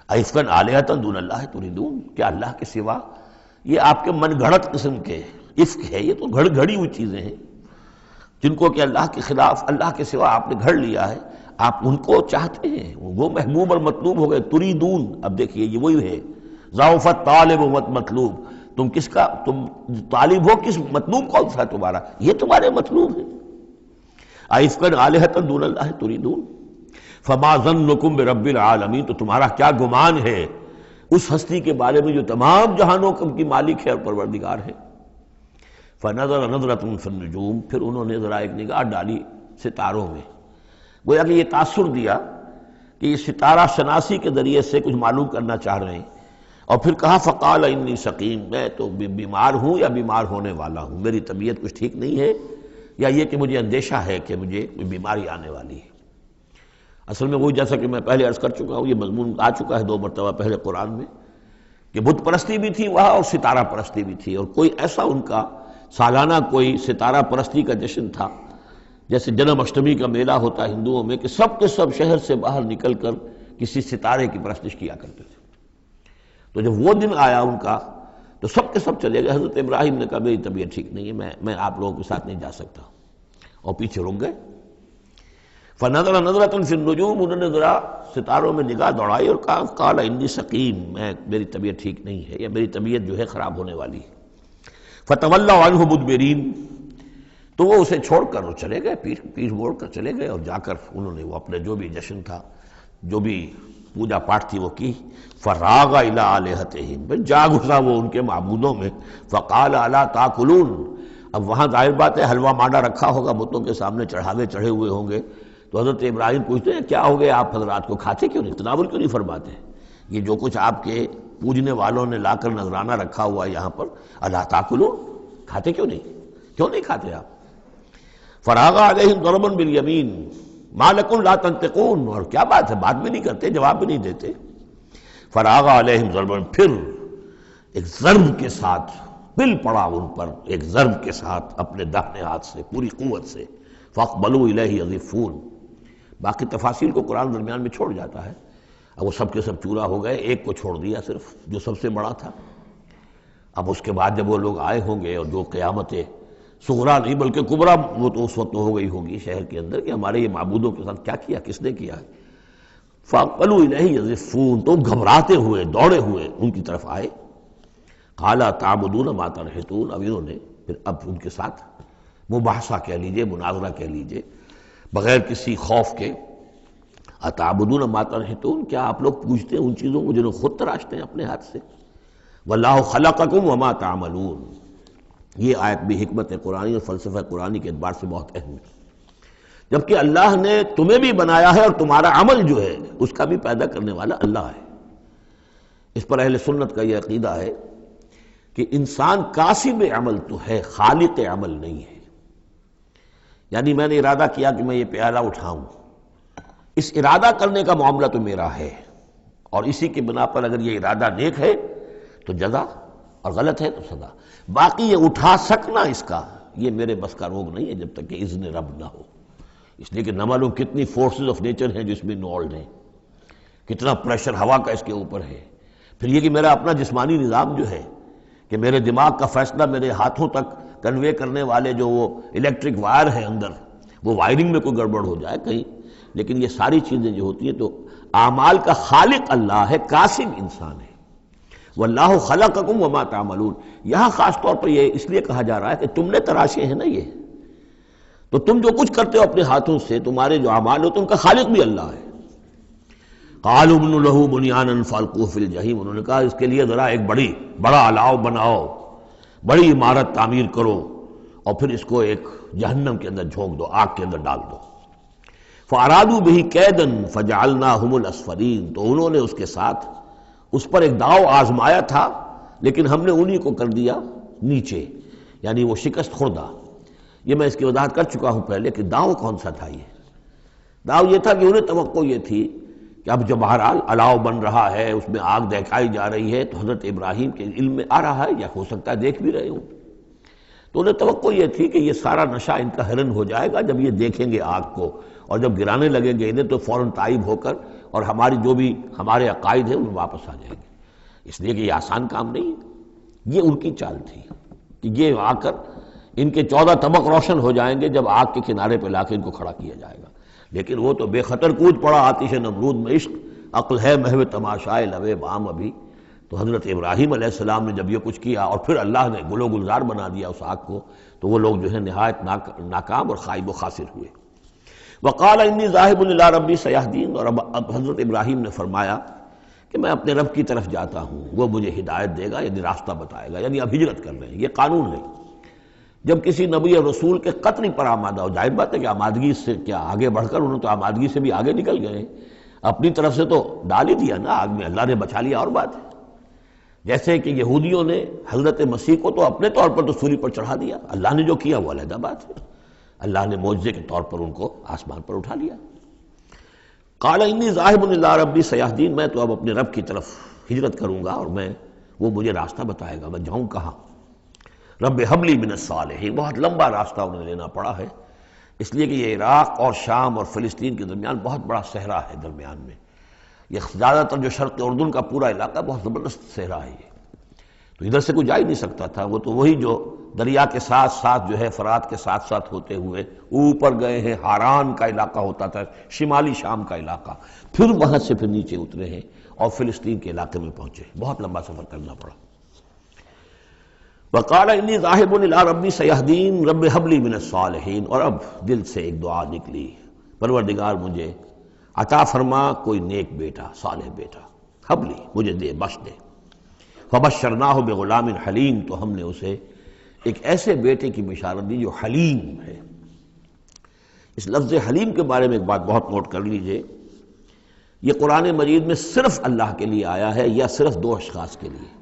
ائفکا آلہۃ دون اللہ تریدون، کیا اللہ کے سوا؟ یہ آپ کے من گھڑت قسم کے افک ہے، یہ تو گھڑی ہوئی چیزیں ہیں جن کو کہ اللہ کے خلاف، اللہ کے سوا آپ نے گھڑ لیا ہے، آپ ان کو چاہتے ہیں، وہ محبوب اور مطلوب ہو گئے، تریدون۔ اب دیکھیے یہ وہی ہے ضعف الطالب مطلوب، تم کس کا تم طالب ہو، کس مطلوب کون سا ہے تمہارا؟ یہ تمہارے مطلوب ہے۔ ائفکا آلہۃ دون اللہ تریدون فما ظنکم برب العالمین، تو تمہارا کیا گمان ہے اس ہستی کے بارے میں جو تمام جہانوں کی مالک ہے اور پروردگار ہے۔ فنظر نظرۃ فی النجوم، پھر انہوں نے ذرا ایک نگاہ ڈالی ستاروں میں، گویا کہ یہ تاثر دیا کہ یہ ستارہ شناسی کے ذریعے سے کچھ معلوم کرنا چاہ رہے ہیں، اور پھر کہا فقال انی سقیم، میں تو بیمار ہوں یا بیمار ہونے والا ہوں، میری طبیعت کچھ ٹھیک نہیں ہے، یا یہ کہ مجھے اندیشہ ہے کہ مجھے کوئی بیماری آنے والی ہے۔ اصل میں وہی جیسا کہ میں پہلے عرض کر چکا ہوں، یہ مضمون آ چکا ہے 2 مرتبہ پہلے قرآن میں، کہ بت پرستی بھی تھی وہاں اور ستارہ پرستی بھی تھی، اور کوئی ایسا ان کا سالانہ کوئی ستارہ پرستی کا جشن تھا، جیسے جنم اشٹمی کا میلہ ہوتا ہے ہندوؤں میں، کہ سب کے سب شہر سے باہر نکل کر کسی ستارے کی پرستش کیا کرتے تھے۔ تو جب وہ دن آیا ان کا تو سب کے سب چلے گئے۔ حضرت ابراہیم نے کہا میری طبیعت ٹھیک نہیں ہے، میں آپ لوگوں کے ساتھ نہیں جا سکتا، اور پیچھے رک گئے۔ فنظر نظرۃ فی النجوم، انہوں نے ذرا ستاروں میں نگاہ دوڑائی اور کہا قال انی سقیم، میری طبیعت ٹھیک نہیں ہے، یا میری طبیعت جو ہے خراب ہونے والی ہے۔ فتولوا عنہ مدبرین، تو وہ اسے چھوڑ کر وہ چلے گئے، پیٹھ موڑ کر چلے گئے، اور جا کر انہوں نے وہ اپنے جو بھی جشن تھا، جو بھی پوجا پاٹ تھی وہ کی۔ فراغ الی آلہتہم، جا گھسا وہ ان کے معبودوں میں۔ فقال الا تاکلون، اب وہاں ظاہر بات ہے حلوہ مانڈا رکھا ہوگا، بتوں کے سامنے چڑھاوے چڑھے ہوئے ہوں گے، تو حضرت ابراہیم پوچھتے ہیں کیا ہو گیا آپ حضرات کو، کھاتے کیوں نہیں، تناول کیوں نہیں فرماتے؟ یہ جو کچھ آپ کے پوجنے والوں نے لا کر نذرانہ رکھا ہوا ہے یہاں پر، الا تاکلون، کھاتے کیوں نہیں کھاتے آپ؟ فراغ علیہم ضربا بالیمین ما لکم لا تنطقون، اور کیا بات ہے، بات بھی نہیں کرتے، جواب بھی نہیں دیتے۔ فراغ علیہم ضربا، پھر ایک ضرب کے ساتھ پل پڑا ان پر، ایک ضرب کے ساتھ اپنے داہنے ہاتھ سے پوری قوت سے۔ فاقبلوا الیہ یزفون، باقی تفاصیل کو قرآن درمیان میں چھوڑ جاتا ہے، اب وہ سب کے سب چورا ہو گئے، ایک کو چھوڑ دیا صرف جو سب سے بڑا تھا۔ اب اس کے بعد جب وہ لوگ آئے ہوں گے، اور جو قیامت صغریٰ نہیں بلکہ کبریٰ وہ تو اس وقت ہو گئی ہوگی شہر کے اندر، کہ ہمارے یہ معبودوں کے ساتھ کیا کیا، کس نے کیا ہے۔ فاقبلوا الیہ یزفون، تو گھبراتے ہوئے دوڑے ہوئے ان کی طرف آئے۔ قال تعبدون ما تنحتون، اب انہوں نے پھر اب ان کے ساتھ مباحثہ کہہ لیجئے، مناظرہ کہہ لیجئے، بغیر کسی خوف کے، اتعبدون ما تنحتون، کیا آپ لوگ پوجتے ہیں ان چیزوں کو جنہیں خود تراشتے ہیں اپنے ہاتھ سے؟ واللہ خلقکم وما تعملون، یہ آیت بھی حکمت قرآنی اور فلسفہ قرآنی کے اعتبار سے بہت اہم ہے، جبکہ اللہ نے تمہیں بھی بنایا ہے اور تمہارا عمل جو ہے اس کا بھی پیدا کرنے والا اللہ ہے۔ اس پر اہل سنت کا یہ عقیدہ ہے کہ انسان کاسب عمل تو ہے، خالق عمل نہیں ہے۔ یعنی میں نے ارادہ کیا کہ میں یہ پیالہ اٹھاؤں، اس ارادہ کرنے کا معاملہ تو میرا ہے، اور اسی کی بنا پر اگر یہ ارادہ نیک ہے تو جزا، اور غلط ہے تو سزا۔ باقی یہ اٹھا سکنا اس کا، یہ میرے بس کا روگ نہیں ہے جب تک کہ اذن رب نہ ہو، اس لیے کہ نہ معلوم کتنی فورسز آف نیچر ہیں جو اس میں انوالوڈ ہیں، کتنا پریشر ہوا کا اس کے اوپر ہے، پھر یہ کہ میرا اپنا جسمانی نظام جو ہے، کہ میرے دماغ کا فیصلہ میرے ہاتھوں تک کنوے کرنے والے جو وہ الیکٹرک وائر ہیں اندر، وہ وائرنگ میں کوئی گڑبڑ ہو جائے کہیں، لیکن یہ ساری چیزیں جو ہوتی ہیں تو اعمال کا خالق اللہ ہے، کاسب انسان ہے۔ واللہ خلقکم وما تعملون، یہاں خاص طور پر یہ اس لیے کہا جا رہا ہے کہ تم نے تراشے ہیں نا یہ، تو تم جو کچھ کرتے ہو اپنے ہاتھوں سے، تمہارے جو اعمال ہوتے ہیں ان کا خالق بھی اللہ ہے۔ قالوا ابنوا له بنيانا فالقوه في الجحيم، انہوں نے کہا اس کے لیے ذرا ایک بڑا الاؤ بناؤ، بڑی عمارت تعمیر کرو، اور پھر اس کو ایک جہنم کے اندر جھونک دو، آگ کے اندر ڈال دو۔ فارادوا به كيدا فجعلناهم الاسفلين، تو انہوں نے اس کے ساتھ اس پر ایک داؤ آزمایا تھا، لیکن ہم نے انہی کو کر دیا نیچے، یعنی وہ شکست خوردہ۔ یہ میں اس کی وضاحت کر چکا ہوں پہلے کہ داؤ کون سا تھا۔ یہ داؤ یہ تھا کہ انہیں توقع یہ تھی کہ اب جب بہرحال الاؤ بن رہا ہے، اس میں آگ دہکائی جا رہی ہے، تو حضرت ابراہیم کے علم میں آ رہا ہے، یا ہو سکتا ہے دیکھ بھی رہے ہوں، تو انہیں توقع یہ تھی کہ یہ سارا نشہ ان کا حرن ہو جائے گا جب یہ دیکھیں گے آگ کو، اور جب گرانے لگیں گے انہیں تو فوراً تائب ہو کر اور ہماری جو بھی ہمارے عقائد ہیں ان میں واپس آ جائیں گے، اس لیے کہ یہ آسان کام نہیں ہے۔ یہ ان کی چال تھی کہ یہ آ کر ان کے 14 طبق روشن ہو جائیں گے جب آگ کے کنارے پہ لا کے ان کو کھڑا کیا جائے گا، لیکن وہ تو بے خطر کود پڑا آتش نمرود میں، عشق عقل ہے محو تماشائے لبے بام ابھی۔ تو حضرت ابراہیم علیہ السلام نے جب یہ کچھ کیا اور پھر اللہ نے گل و گلزار بنا دیا اس آگ کو، تو وہ لوگ جو ہے نہایت ناکام اور خائب و خاسر ہوئے۔ وقال انی ذاہب الی ربی سیہدین، اور اب حضرت ابراہیم نے فرمایا کہ میں اپنے رب کی طرف جاتا ہوں، وہ مجھے ہدایت دے گا، یعنی راستہ بتائے گا، یعنی اب ہجرت کر رہے ہیں، یہ قانون ہے۔ جب کسی نبی اور رسول کے قتل پر آمادہ ہو، ظاہر بات ہے کہ آمادگی سے کیا آگے بڑھ کر، انہوں تو آمادگی سے بھی آگے نکل گئے، اپنی طرف سے تو ڈال ہی دیا نا آگ میں، اللہ نے بچا لیا اور بات ہے۔ جیسے کہ یہودیوں نے حضرت مسیح کو تو اپنے طور پر تو سولی پر چڑھا دیا، اللہ نے جو کیا وہ علیحدہ بات ہے، اللہ نے معجزے کے طور پر ان کو آسمان پر اٹھا لیا۔ قال انی ذاہب الی ربی سیہدین، میں تو اب اپنے رب کی طرف ہجرت کروں گا اور وہ مجھے راستہ بتائے گا، میں جاؤں کہاں۔ رب حب لی من الصالحین، بہت لمبا راستہ انہیں لینا پڑا ہے، اس لیے کہ یہ عراق اور شام اور فلسطین کے درمیان بہت بڑا صحرا ہے، درمیان میں یہ زیادہ تر جو شرق اردن کا پورا علاقہ بہت زبردست صحرا ہے، یہ تو ادھر سے کوئی جا ہی نہیں سکتا تھا، وہ تو وہی جو دریا کے ساتھ ساتھ جو ہے فرات کے ساتھ ساتھ ہوتے ہوئے اوپر گئے ہیں، ہاران کا علاقہ ہوتا تھا، شمالی شام کا علاقہ، پھر وہاں سے پھر نیچے اترے ہیں اور فلسطین کے علاقے میں پہنچے، بہت لمبا سفر کرنا پڑا۔ وقال انی ذاہب الی ربی سیہدین رب حب لی من الصالحین، اور اب دل سے ایک دعا نکلی، پروردگار مجھے عطا فرما کوئی نیک بیٹا، صالح بیٹا، حب لی مجھے دے، بخش دے۔ فبشرناہ بغلام حلیم، تو ہم نے اسے ایک ایسے بیٹے کی بشارت دی جو حلیم ہے۔ اس لفظ حلیم کے بارے میں ایک بات بہت نوٹ کر لیجئے، یہ قرآن مجید میں صرف اللہ کے لیے آیا ہے یا صرف دو اشخاص کے لیے،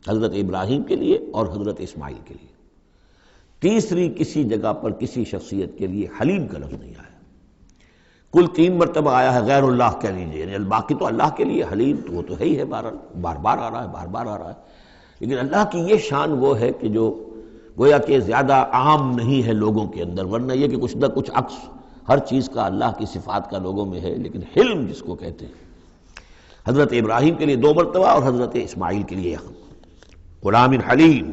حضرت ابراہیم کے لیے اور حضرت اسماعیل کے لیے، تیسری کسی جگہ پر کسی شخصیت کے لیے حلیم کا لفظ نہیں آیا۔ کل 3 مرتبہ آیا ہے غیر اللہ کہہ لیجیے، یعنی باقی تو اللہ کے لیے حلیم تو وہ تو ہے ہی ہے، بار بار آ رہا ہے، بار بار آ رہا ہے، لیکن اللہ کی یہ شان وہ ہے کہ جو گویا کہ زیادہ عام نہیں ہے لوگوں کے اندر، ورنہ یہ کہ کچھ نہ کچھ عکس ہر چیز کا اللہ کی صفات کا لوگوں میں ہے، لیکن حلم جس کو کہتے ہیں، حضرت ابراہیم کے لیے 2 مرتبہ اور حضرت اسماعیل کے لیے غلام حلیم۔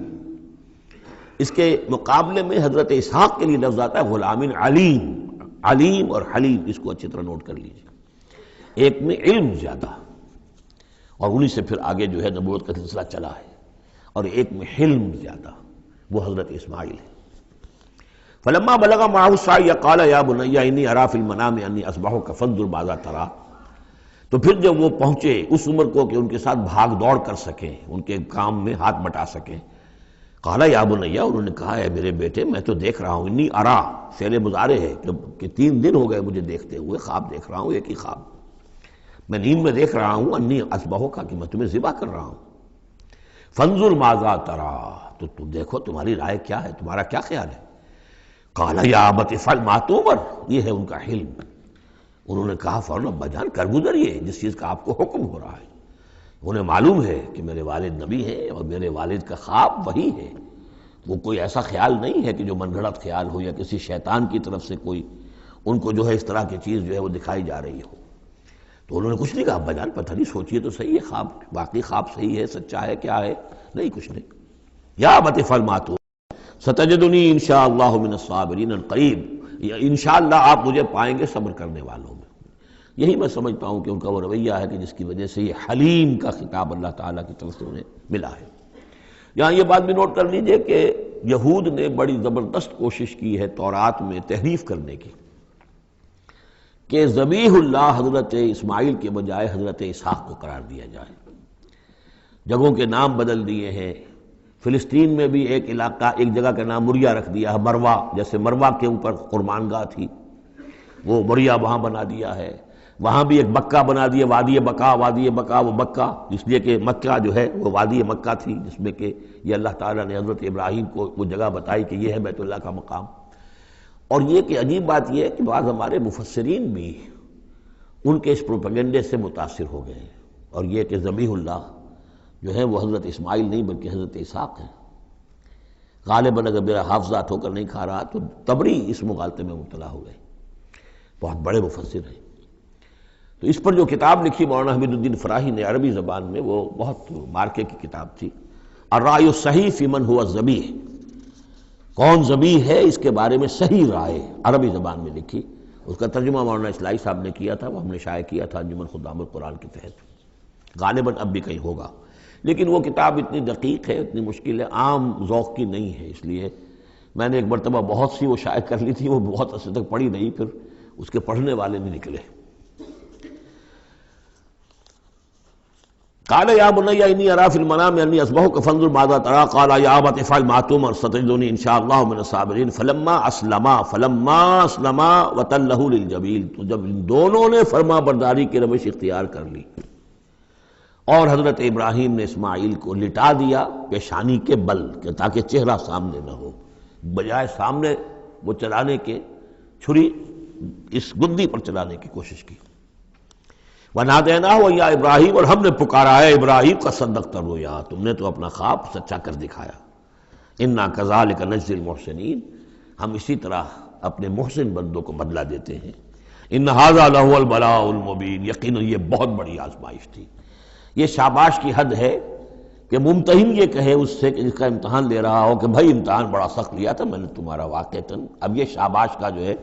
اس کے مقابلے میں حضرت اسحاق کے لیے لفظ آتا ہے غلام علیم، علیم اور حلیم، اس کو اچھی طرح نوٹ کر لیجیے، ایک میں علم زیادہ اور انہی سے پھر آگے جو ہے نبوت کا سلسلہ چلا ہے، اور ایک میں حلم زیادہ، وہ حضرت اسماعیل ہے۔ فلما بلغ معه السعی قال یا بنی انی اری فی المنام انی اذبحک فانظر ماذا تری، تو پھر جب وہ پہنچے اس عمر کو کہ ان کے ساتھ بھاگ دوڑ کر سکیں، ان کے کام میں ہاتھ بٹا سکیں، قال یا بنی، انہوں نے کہا ہے میرے بیٹے میں تو دیکھ رہا ہوں، انی ارا فعل مضارع ہے کہ 3 دن ہو گئے مجھے دیکھتے ہوئے، خواب دیکھ رہا ہوں، ایک ہی خواب، میں نیند میں دیکھ رہا ہوں، انی اذبحک کہ میں تمہیں ذبح کر رہا ہوں، فانظر ماذا تری، تو تم دیکھو تمہاری رائے کیا ہے، تمہارا کیا خیال ہے۔ قال یا ابت افعل ما تؤمر، یہ ہے ان کا حلم، انہوں نے کہا فوراً ابا جان کر گزریے جس چیز کا آپ کو حکم ہو رہا ہے، انہیں معلوم ہے کہ میرے والد نبی ہیں اور میرے والد کا خواب وہی ہے، وہ کوئی ایسا خیال نہیں ہے کہ جو من گھڑت خیال ہو یا کسی شیطان کی طرف سے کوئی ان کو جو ہے اس طرح کی چیز جو ہے وہ دکھائی جا رہی ہو۔ تو انہوں نے کچھ نہیں کہا، ابا جان پتہ نہیں سوچئے تو صحیح ہے، خواب باقی خواب صحیح ہے، سچا ہے، کیا ہے، نہیں کچھ نہیں۔ یا ابت افعل ما تؤمر ستجدنی انشاءاللہ من الصابرین قریب، انشاءاللہ آپ مجھے پائیں گے صبر کرنے والوں میں۔ یہی میں سمجھتا ہوں کہ ان کا وہ رویہ ہے کہ جس کی وجہ سے یہ حلیم کا خطاب اللہ تعالیٰ کی طرف سے انہیں ملا ہے۔ یہاں یہ بات بھی نوٹ کر لیجئے کہ یہود نے بڑی زبردست کوشش کی ہے تورات میں تحریف کرنے کی، کہ ذبیح اللہ حضرت اسماعیل کے بجائے حضرت اسحاق کو قرار دیا جائے، جگہوں کے نام بدل دیے ہیں، فلسطین میں بھی ایک علاقہ، ایک جگہ کا نام مریا رکھ دیا ہے، مروا، جیسے مروا کے اوپر قربان گاہ تھی وہ مریا وہاں بنا دیا ہے، وہاں بھی ایک مکہ بنا دیا، وادی بقا، وادی بقا وہ مکہ، اس لیے کہ مکہ جو ہے وہ وادی مکہ تھی، جس میں کہ یہ اللہ تعالیٰ نے حضرت ابراہیم کو وہ جگہ بتائی کہ یہ ہے بیت اللہ کا مقام۔ اور یہ کہ عجیب بات یہ ہے کہ بعض ہمارے مفسرین بھی ان کے اس پروپیگنڈے سے متاثر ہو گئے ہیں، اور یہ کہ ذبیح اللہ جو ہے وہ حضرت اسماعیل نہیں بلکہ حضرت اسحاق ہے۔ غالباً اگر میرا حافظہ ہو کر نہیں کھا رہا تو تبری اس مغالطے میں مبتلا ہو گئے، بہت بڑے مفسر ہیں۔ تو اس پر جو کتاب لکھی مولانا حمید الدین فراہی نے عربی زبان میں، وہ بہت مارکے کی کتاب تھی، الرائے الصحیح فی من ہوا ذبیح، کون ذبیح ہے اس کے بارے میں صحیح رائے، عربی زبان میں لکھی، اس کا ترجمہ مولانا اصلاحی صاحب نے کیا تھا، وہ ہم نے شائع کیا تھا انجمن خدام القرآن کے تحت، غالباً اب بھی کہیں ہوگا، لیکن وہ کتاب اتنی دقیق ہے، اتنی مشکل ہے، عام ذوق کی نہیں ہے، اس لیے میں نے ایک مرتبہ بہت سی وہ شائع کر لی تھی، وہ بہت عرصے تک پڑھی نہیں، پھر اس کے پڑھنے والے نہیں نکلے۔ قال یا بنی انی اری فی المنام انی اذبحک فانظر ماذا تری قال یا ابت افعل ما تؤمر ستجدنی ان شاء اللہ من الصابرین فلما اسلما وتلہ للجبین، تو جب ان دونوں نے فرما برداری کی روش اختیار کر لی اور حضرت ابراہیم نے اسماعیل کو لٹا دیا پیشانی کے بل کہ تاکہ چہرہ سامنے نہ ہو، بجائے سامنے وہ چلانے کے چھری اس گدی پر چلانے کی کوشش کی۔ وَنَادَيْنَاهُ يَا ابراہیم، اور ہم نے پکارا ہے ابراہیم کا صدقت الرؤیا، تم نے تو اپنا خواب سچا کر دکھایا۔ اِنَّا كَذَلِكَ نَجْزِي الْمُحْسِنِينَ، ہم اسی طرح اپنے محسن بندوں کو بدلہ دیتے ہیں۔ إِنَّ هَذَا لَهُوَ الْبَلَاءُ الْمُبِينُ، یقیناً یہ بہت بڑی آزمائش تھی۔ یہ شاباش کی حد ہے کہ ممتحن یہ کہے اس سے کہ جس کا امتحان لے رہا ہو کہ بھائی امتحان بڑا سخت لیا تھا میں نے تمہارا واقعتاً، اب یہ شاباش کا جو ہے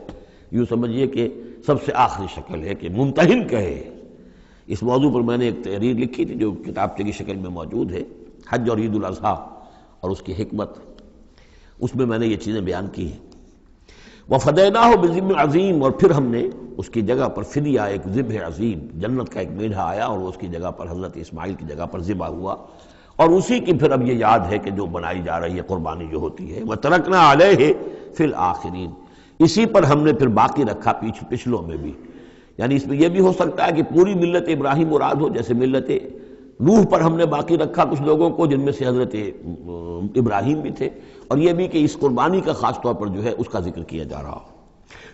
یوں سمجھیے کہ سب سے آخری شکل ہے کہ ممتحن کہے۔ اس موضوع پر میں نے ایک تحریر لکھی تھی جو کتابچے کی شکل میں موجود ہے، حج اور عید الاضحیٰ اور اس کی حکمت، اس میں نے یہ چیزیں بیان کی ہیں۔ وَفَدَيْنَاهُ بِذِبْحٍ عَظِيمٍ، اور پھر ہم نے اس کی جگہ پر فدیہ ایک ذبح عظیم، جنت کا ایک میڑھا آیا اور وہ اس کی جگہ پر حضرت اسماعیل کی جگہ پر ذبح ہوا، اور اسی کی پھر اب یہ یاد ہے کہ جو بنائی جا رہی ہے قربانی جو ہوتی ہے۔ وَتَرَكْنَا عَلَيْهِ فِي الْآخِرِينَ، اسی پر ہم نے پھر باقی رکھا پچھلوں میں بھی، یعنی اس میں یہ بھی ہو سکتا ہے کہ پوری ملت ابراہیم مراد ہو، جیسے ملت نوح پر ہم نے باقی رکھا کچھ لوگوں کو جن میں سے حضرت ابراہیم بھی تھے، اور یہ بھی کہ اس قربانی کا خاص طور پر جو ہے اس کا ذکر کیا جا رہا ہو۔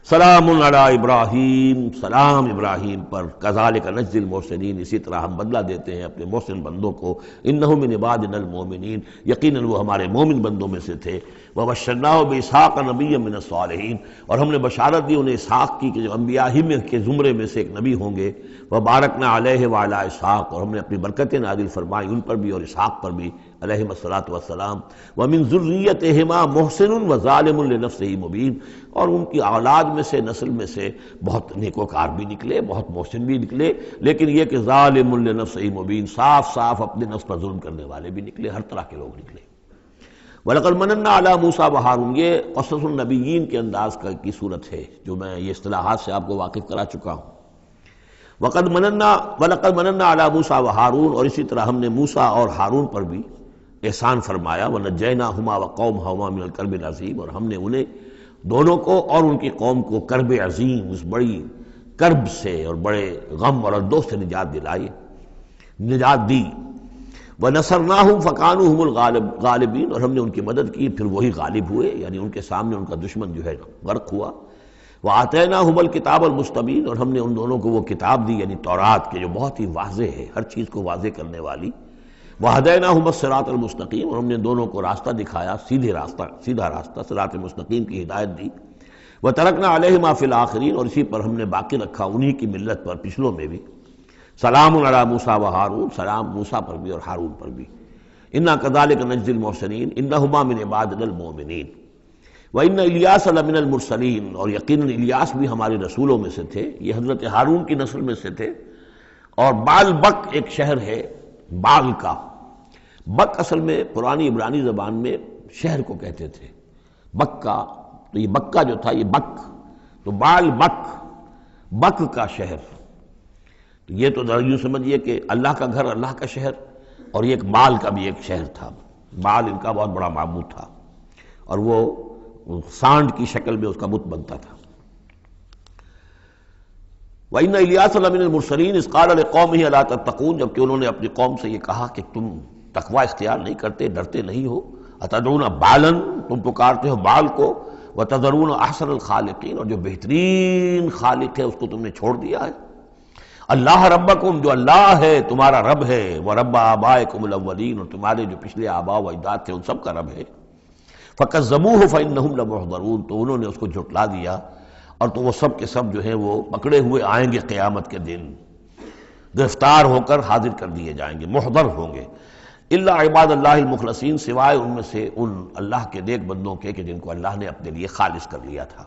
سلام علی ابراہیم، سلام ابراہیم پر، کذالک نجزی المحسنین، اسی طرح ہم بدلہ دیتے ہیں اپنے محسن بندوں کو، انہ من عبادنا المؤمنین، یقیناً وہ ہمارے مومن بندوں میں سے تھے۔ وبشرناہ باسحاق نبیا من الصالحین، اور ہم نے بشارت دی انہیں اسحاق کی کہ جو انبیاء ہی میں کے زمرے میں سے ایک نبی ہوں گے۔ وبارکنا علیہ وعلی اسحاق، اور ہم نے اپنی برکتیں نازل فرمائی ان پر بھی اور اسحاق پر بھی علیہم الصلاۃ والسلام۔ ومن ذریتہما محسن وظالم لنفسہ مبین، اور ان کی اولاد میں سے نسل میں سے بہت نیکوکار بھی نکلے، بہت محسن بھی نکلے، لیکن یہ کہ ظالم لنفسہ مبین، صاف صاف اپنے نفس پر ظلم کرنے والے بھی نکلے، ہر طرح کے لوگ نکلے۔ وَلَقَدْ مَنَنَّا عَلَىٰ مُوسَىٰ وَهَارُونَ، یہ قصص النبیین کے انداز کی صورت ہے جو میں یہ اصطلاحات سے آپ کو واقف کرا چکا ہوں۔ وَلَقَدْ مَنَنَّا عَلَىٰ مُوسَىٰ وَهَارُونَ، اور اسی طرح ہم نے موسیٰ اور ہارون پر بھی احسان فرمایا۔ وَنَجَّيْنَاهُمَا وَقَوْمَهُمَا مِنَ الْكَرْبِ الْعَظِيمِ، اور ہم نے انہیں دونوں کو اور ان کی قوم کو کرب عظیم، اس بڑی کرب سے اور بڑے غم اور اردو سے نجات دلائی، نجات دی۔ وَنَصَرْنَاهُمْ فَكَانُوا هُمُ الْغَالِبِينَ، اور ہم نے ان کی مدد کی پھر وہی غالب ہوئے، یعنی ان کے سامنے ان کا دشمن جو ہے غرق ہوا۔ وَآتَيْنَاهُمُ الْكِتَابَ الْمُسْتَبِينَ، اور ہم نے ان دونوں کو وہ کتاب دی یعنی تورات کے جو بہت ہی واضح ہے، ہر چیز کو واضح کرنے والی۔ وَهَدَيْنَاهُمَ الصِّرَاطَ الْمُسْتَقِيمَ، اور ہم نے دونوں کو راستہ دکھایا، سیدھا راستہ صراط مستقیم کی ہدایت دی۔ وَتَرَكْنَا عَلَيْهِمَا فِي الْآخِرِينَ، اور اسی پر ہم نے باقی رکھا انہی کی ملت پر پچھلوں میں بھی۔ سلام علی موسیٰ وہارون، سلام موسیٰ پر بھی اور ہارون پر بھی۔ انا کذالک نجزی المحسنین انہما من عبادنا المؤمنین وان الیاس لمن المرسلین، اور یقیناً الیاس بھی ہمارے رسولوں میں سے تھے، یہ حضرت ہارون کی نسل میں سے تھے۔ اور بال بک ایک شہر ہے بال کا، بک اصل میں پرانی عبرانی زبان میں شہر کو کہتے تھے، بکہ، تو یہ بکہ جو تھا یہ بک، تو بال بک، بک کا شہر، تو یہ تو یوں سمجھیے کہ اللہ کا گھر، اللہ کا شہر، اور یہ ایک بال کا بھی ایک شہر تھا، بال ان کا بہت بڑا معبود تھا، اور وہ سانڈ کی شکل میں اس کا بت بنتا تھا۔ وَإِنَّ إِلْيَاسَ لَمِنَ الْمُرْسَلِينَ إِذْ قَالَ لِقَوْمِهِ أَلَا تَتَّقُونَ، جبکہ انہوں نے اپنی قوم سے یہ کہا کہ تم تقوی اختیار نہیں کرتے، ڈرتے نہیں ہو۔ أَتَدْعُونَ بَالًا، تم پکارتے ہو بال کو، وَتَذَرُونَ أَحْسَنَ الْخَالِقِينَ، اور جو بہترین خالق ہے اس کو تم نے چھوڑ دیا ہے۔ اللہ ربکم، جو اللہ ہے تمہارا رب ہے، وَرَبَّ آبائکم الأولین، اور تمہارے جو پچھلے آباء و اجداد تھے ان سب کا رب ہے۔ فَكَذَّبُوهُ فَإِنَّهُمْ لَمُحْضَرُونَ، تو انہوں نے اس کو جھٹلا دیا، اور تو وہ سب کے سب جو ہیں وہ پکڑے ہوئے آئیں گے قیامت کے دن، گرفتار ہو کر حاضر کر دیے جائیں گے، محضر ہوں گے۔ الا عباد اللہ المخلصین، سوائے ان میں سے ان اللہ کے نیک بندوں کے کہ جن کو اللہ نے اپنے لیے خالص کر لیا تھا۔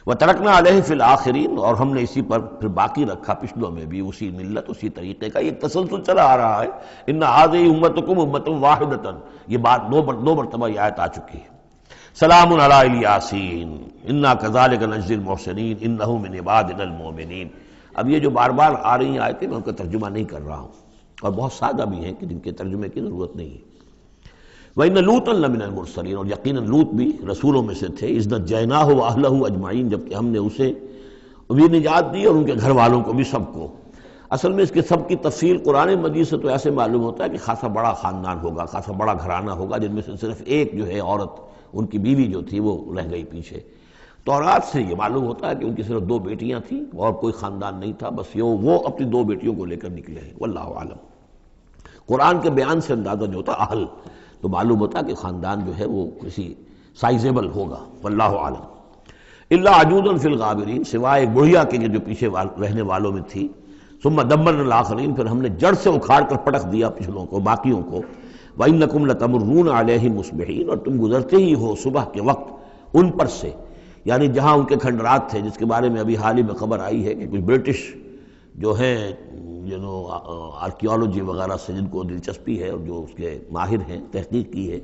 وَتَرَكْنَا عَلَيْهِ فِي الْآخِرِينَ، اور ہم نے اسی پر پھر باقی رکھا پچھلوں میں بھی اسی ملت، اسی طریقے کا ایک تسلسل چلا آ رہا ہے۔ ان هذه امتکم امۃ واحدۃ، یہ بات دو مرتبہ یہ آیت آ چکی ہے۔ سلام علی الیاسین انا کذالک نجزی المحسنین انہ من عبادنا المؤمنین۔ اب یہ جو بار بار آ رہی ہیں آیتیں میں ان کا ترجمہ نہیں کر رہا ہوں، اور بہت سادہ بھی ہیں کہ جن کے ترجمے کی ضرورت نہیں ہے۔ وَإِنَّ لُوطًا لَمِنَ الْمُرْسَلِينَ، اور یقیناً لوط بھی رسولوں میں سے تھے، اِذْ نَجَّيْنَاهُ وَأَهْلَهُ أَجْمَعِينَ، جبکہ ہم نے اسے بھی نجات دی اور ان کے گھر والوں کو بھی، سب کو۔ اصل میں اس کے سب کی تفصیل قرآن مجید سے تو ایسے معلوم ہوتا ہے کہ خاصا بڑا خاندان ہوگا، خاصا بڑا گھرانہ ہوگا، جن میں سے صرف ایک جو ہے عورت، ان کی بیوی جو تھی وہ رہ گئی پیچھے۔ تورات سے یہ معلوم ہوتا ہے کہ ان کی صرف 2 بیٹیاں تھیں اور کوئی خاندان نہیں تھا، بس وہ اپنی 2 بیٹیوں کو لے کر نکلے ہیں، واللہ عالم۔ قرآن کے بیان سے اندازہ جو ہوتا اہل، تو معلوم ہوتا کہ خاندان جو ہے وہ کسی سائزیبل ہوگا، واللہ عالم۔ الا عجوزا فی الغابرین، سوائے ایک بڑھیا کے جو پیچھے رہنے والوں میں تھی۔ ثم دمرنا الاخرین، پھر ہم نے جڑ سے اکھاڑ کر پٹک دیا پچھلوں کو، باقیوں کو۔ وانکم لتمرون علیہم مصبحین، اور تم گزرتے ہی ہو صبح کے وقت ان پر سے، یعنی جہاں ان کے کھنڈرات تھے، جس کے بارے میں ابھی حال ہی میں خبر آئی ہے کہ کچھ برٹش جو ہیں آرکیالوجی وغیرہ سے جن کو دلچسپی ہے اور جو اس کے ماہر ہیں، تحقیق کی ہے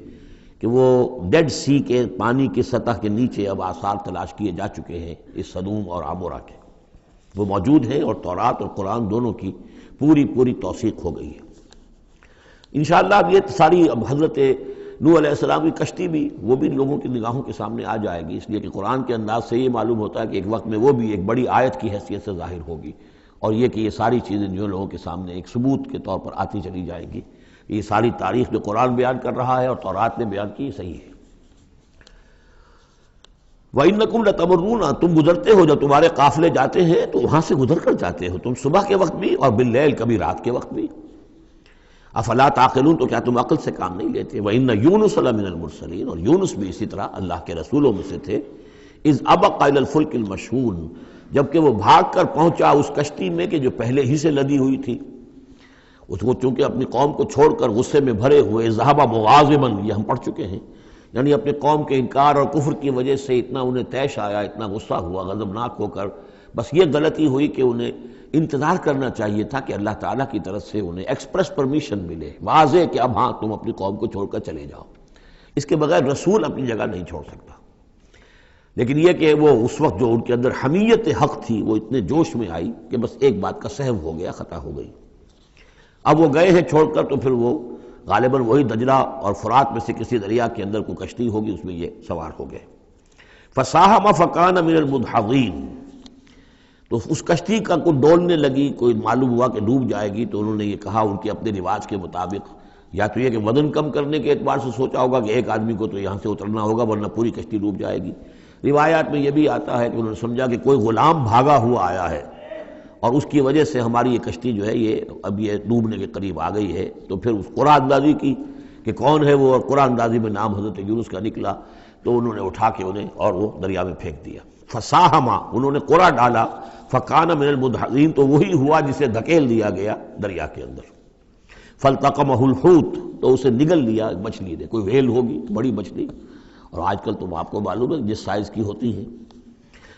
کہ وہ ڈیڈ سی کے پانی کی سطح کے نیچے اب آثار تلاش کیے جا چکے ہیں اس سدوم اور عمورہ کے، وہ موجود ہیں، اور تورات اور قرآن دونوں کی پوری توثیق ہو گئی ہے۔ انشاءاللہ اب یہ ساری اب حضرت نوح علیہ السلام کی کشتی بھی، وہ بھی لوگوں کی نگاہوں کے سامنے آ جائے گی، اس لیے کہ قرآن کے انداز سے یہ معلوم ہوتا ہے کہ ایک وقت میں وہ بھی ایک بڑی آیت کی حیثیت سے ظاہر ہوگی، اور یہ کہ یہ ساری چیزیں جو لوگوں کے سامنے ایک ثبوت کے طور پر آتی چلی جائیں گی، یہ ساری تاریخ جو قرآن بیان کر رہا ہے اور تورات نے بیان کی صحیح ہے۔ وَإِنَّكُمْ لَتَمُرُّونَ، تم گزرتے ہو، جب تمہارے قافلے جاتے ہیں تو وہاں سے گزر کر جاتے ہو، تم صبح کے وقت بھی اور باللیل، کبھی رات کے وقت بھی۔ افلا تعقلون، تو کیا تم عقل سے کام نہیں لیتے؟ وَإِنَّ يُونُسَ لَمِنَ الْمُرْسَلِينَ، اور یونس بھی اسی طرح اللہ کے رسولوں میں سے تھے۔ اِذْ أَبَقَ إِلَى الْفُلْكِ الْمَشْحُونِ، جبکہ وہ بھاگ کر پہنچا اس کشتی میں کہ جو پہلے ہی سے لدی ہوئی تھی، اس کو چونکہ اپنی قوم کو چھوڑ کر غصے میں بھرے ہوئے، ذهب مغاضبا، یہ ہم پڑھ چکے ہیں، یعنی اپنے قوم کے انکار اور کفر کی وجہ سے اتنا انہیں طیش آیا، اتنا غصہ ہوا، غضبناک ہو کر، بس یہ غلطی ہوئی کہ انہیں انتظار کرنا چاہیے تھا کہ اللہ تعالیٰ کی طرف سے انہیں ایکسپریس پرمیشن ملے، واضح کہ اب ہاں تم اپنی قوم کو چھوڑ کر چلے جاؤ۔ اس کے بغیر رسول اپنی جگہ نہیں چھوڑ سکتا۔ لیکن یہ کہ وہ اس وقت جو ان کے اندر حمیت حق تھی وہ اتنے جوش میں آئی کہ بس ایک بات کا سہو ہو گیا، خطا ہو گئی۔ اب وہ گئے ہیں چھوڑ کر، تو پھر وہ غالباً وہی دجلہ اور فرات میں سے کسی دریا کے اندر کوئی کشتی ہوگی، اس میں یہ سوار ہو گئے۔ فَسَاهَمَ فَكَانَ مِنَ الْمُدْحَضِينَ، تو اس کشتی کا کوئی ڈولنے لگی، کوئی معلوم ہوا کہ ڈوب جائے گی، تو انہوں نے یہ کہا ان کے اپنے رواج کے مطابق، یا تو یہ کہ وزن کم کرنے کے اعتبار سے سوچا ہوگا کہ ایک آدمی کو تو یہاں سے اترنا ہوگا ورنہ پوری کشتی ڈوب جائے گی۔ روایات میں یہ بھی آتا ہے کہ انہوں نے سمجھا کہ کوئی غلام بھاگا ہوا آیا ہے اور اس کی وجہ سے ہماری یہ کشتی جو ہے یہ اب یہ ڈوبنے کے قریب آ گئی ہے، تو پھر اس قرآن اندازی کی کہ کون ہے وہ، اور قرآن اندازی میں نام حضرت یونس کا نکلا، تو انہوں نے اٹھا کے انہیں اور وہ دریا میں پھینک دیا۔ فساہما، انہوں نے قرآ ڈالا، فکان من المدحضین، تو وہی ہوا جسے دھکیل دیا گیا دریا کے اندر۔ فالتقمہ الحوت، تو اسے نگل لیا مچھلی نے، کوئی ویل ہوگی بڑی مچھلی، اور آج کل تو آپ کو معلوم ہے جس سائز کی ہوتی ہیں۔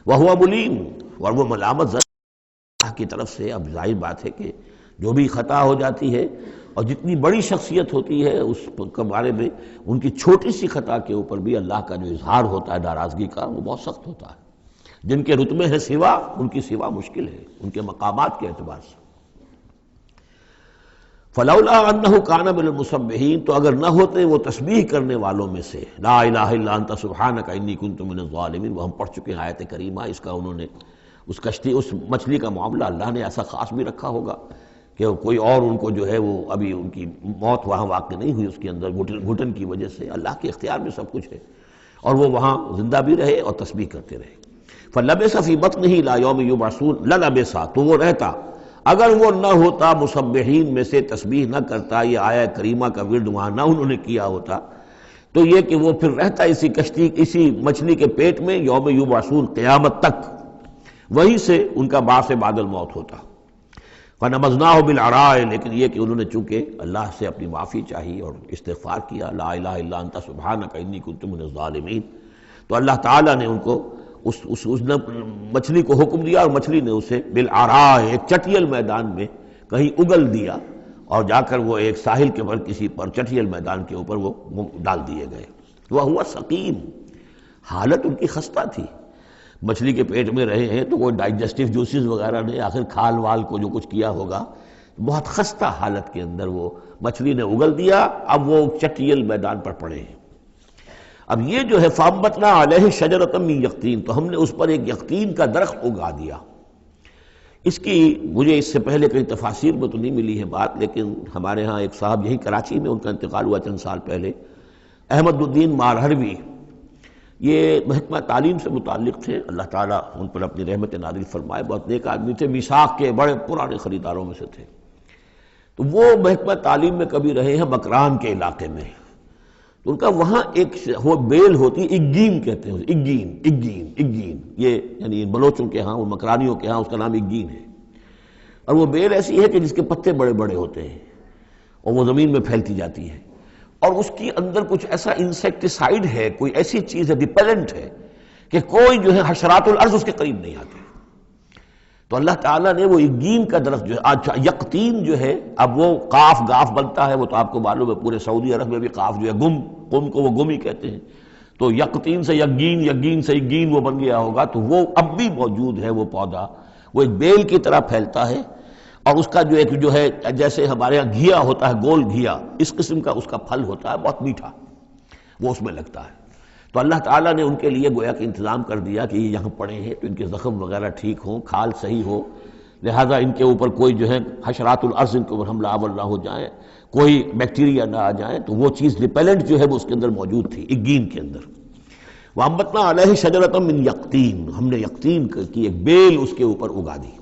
وہو ملیم، اور وہ ملامت اللہ کی طرف سے۔ اب ظاہر بات ہے کہ جو بھی خطا ہو جاتی ہے اور جتنی بڑی شخصیت ہوتی ہے اس کے بارے میں ان کی چھوٹی سی خطا کے اوپر بھی اللہ کا جو اظہار ہوتا ہے ناراضگی کا، وہ بہت سخت ہوتا ہے۔ جن کے رتبے ہے سوا، ان کی سوا مشکل ہے ان کے مقامات کے اعتبار سے۔ فلولا انہ کان من المسبحین، تو اگر نہ ہوتے وہ تسبیح کرنے والوں میں سے، لا الہ الا انت سبحانک انی کنت من الظالمین، وہ ہم پڑھ چکے ہیں آیت کریمہ۔ اس کا انہوں نے اس کشتی، اس مچھلی کا معاملہ اللہ نے ایسا خاص بھی رکھا ہوگا کہ کوئی اور ان کو جو ہے وہ ابھی ان کی موت وہاں واقع نہیں ہوئی، اس کے اندر گھٹن کی وجہ سے، اللہ کے اختیار میں سب کچھ ہے، اور وہ وہاں زندہ بھی رہے اور تسبیح کرتے رہے۔ فلبث فی بطنہ الی یوم یبعثون، للبث، تو وہ رہتا، اگر وہ نہ ہوتا مسبحین میں سے، تسبیح نہ کرتا، یہ آیہ کریمہ کا ورد وہاں نہ انہوں نے کیا ہوتا، تو یہ کہ وہ پھر رہتا اسی کشتی، اسی مچھلی کے پیٹ میں، یوم یبعثون، قیامت تک، وہیں سے ان کا بعث بعد الموت ہوتا۔ فنبذناہ بالعراء، لیکن یہ کہ انہوں نے چونکہ اللہ سے اپنی معافی چاہی اور استغفار کیا، لا الہ الا انت سبحانک انی کنت من الظالمین، تو اللہ تعالیٰ نے ان کو اس مچھلی کو حکم دیا، اور مچھلی نے اسے بالعراء، ایک چٹیل میدان میں کہیں اگل دیا، اور جا کر وہ ایک ساحل کے پر کسی پر چٹیل میدان کے اوپر وہ ڈال دیے گئے۔ وہو سقیم، حالت ان کی خستہ تھی، مچھلی کے پیٹ میں رہے ہیں تو کوئی ڈائجسٹو جوسز وغیرہ نے آخر کھال وال کو جو کچھ کیا ہوگا، بہت خستہ حالت کے اندر وہ مچھلی نے اگل دیا، اب وہ چٹیل میدان پر پڑے ہیں۔ اب یہ جو ہے فَأَنبَتْنَا عَلَيْهِ شَجَرَةً مِّن یقطین، تو ہم نے اس پر ایک یقطین کا درخت اگا دیا۔ اس کی مجھے اس سے پہلے کئی تفاسیر میں تو نہیں ملی ہے بات، لیکن ہمارے ہاں ایک صاحب یہی کراچی میں، ان کا انتقال ہوا چند سال پہلے، احمد الدین مارہروی، یہ محکمہ تعلیم سے متعلق تھے، اللہ تعالیٰ ان پر اپنی رحمت نازل فرمائے، بہت نیک آدمی تھے، میثاق کے بڑے پرانے خریداروں میں سے تھے۔ تو وہ محکمہ تعلیم میں کبھی رہے ہیں مکران کے علاقے میں، تو ان کا وہاں ایک وہ بیل ہوتی ہے، اگین کہتے ہیں، اگین، یہ یعنی بلوچوں کے ہاں اور مکرانیوں کے ہاں اس کا نام اگین ہے، اور وہ بیل ایسی ہے کہ جس کے پتے بڑے بڑے ہوتے ہیں اور وہ زمین میں پھیلتی جاتی ہے، اور اس کی اندر کچھ ایسا انسیکٹیسائیڈ ہے، کوئی ایسی چیز ہے، ریپیلنٹ ہے، کہ کوئی جو ہے حشرات الارض اس کے قریب نہیں آتے۔ تو اللہ تعالیٰ نے وہ اگین کا درخت جو ہے، یقطین جو ہے، اب وہ قاف گاف بنتا ہے، وہ تو آپ کو معلوم ہے پورے سعودی عرب میں بھی قاف جو ہے قم کو وہ گم ہی کہتے ہیں، تو یقطین سے یقین، یقین سے اگین وہ بن گیا ہوگا، تو وہ اب بھی موجود ہے، وہ پودا وہ ایک بیل کی طرح پھیلتا ہے، اور اس کا جو ایک جو ہے جیسے ہمارے یہاں گھیا ہوتا ہے، گول گھیا، اس قسم کا اس کا پھل ہوتا ہے، بہت میٹھا، وہ اس میں لگتا ہے۔ تو اللہ تعالیٰ نے ان کے لیے گویا کہ انتظام کر دیا کہ یہ یہاں پڑے ہیں تو ان کے زخم وغیرہ ٹھیک ہوں، کھال صحیح ہو، لہذا ان کے اوپر کوئی جو ہے حشرات الارض ان کے اوپر حملہ آور نہ ہو جائیں، کوئی بیکٹیریا نہ آ جائیں، تو وہ چیز ریپیلنٹ جو ہے وہ اس کے اندر موجود تھی اگین کے اندر۔ وَأَنبَتْنَا عَلَيْهِ شَجَرَةً مِّن یقطین، ہم نے یقطین کی ایک بیل اس کے اوپر اگا دی۔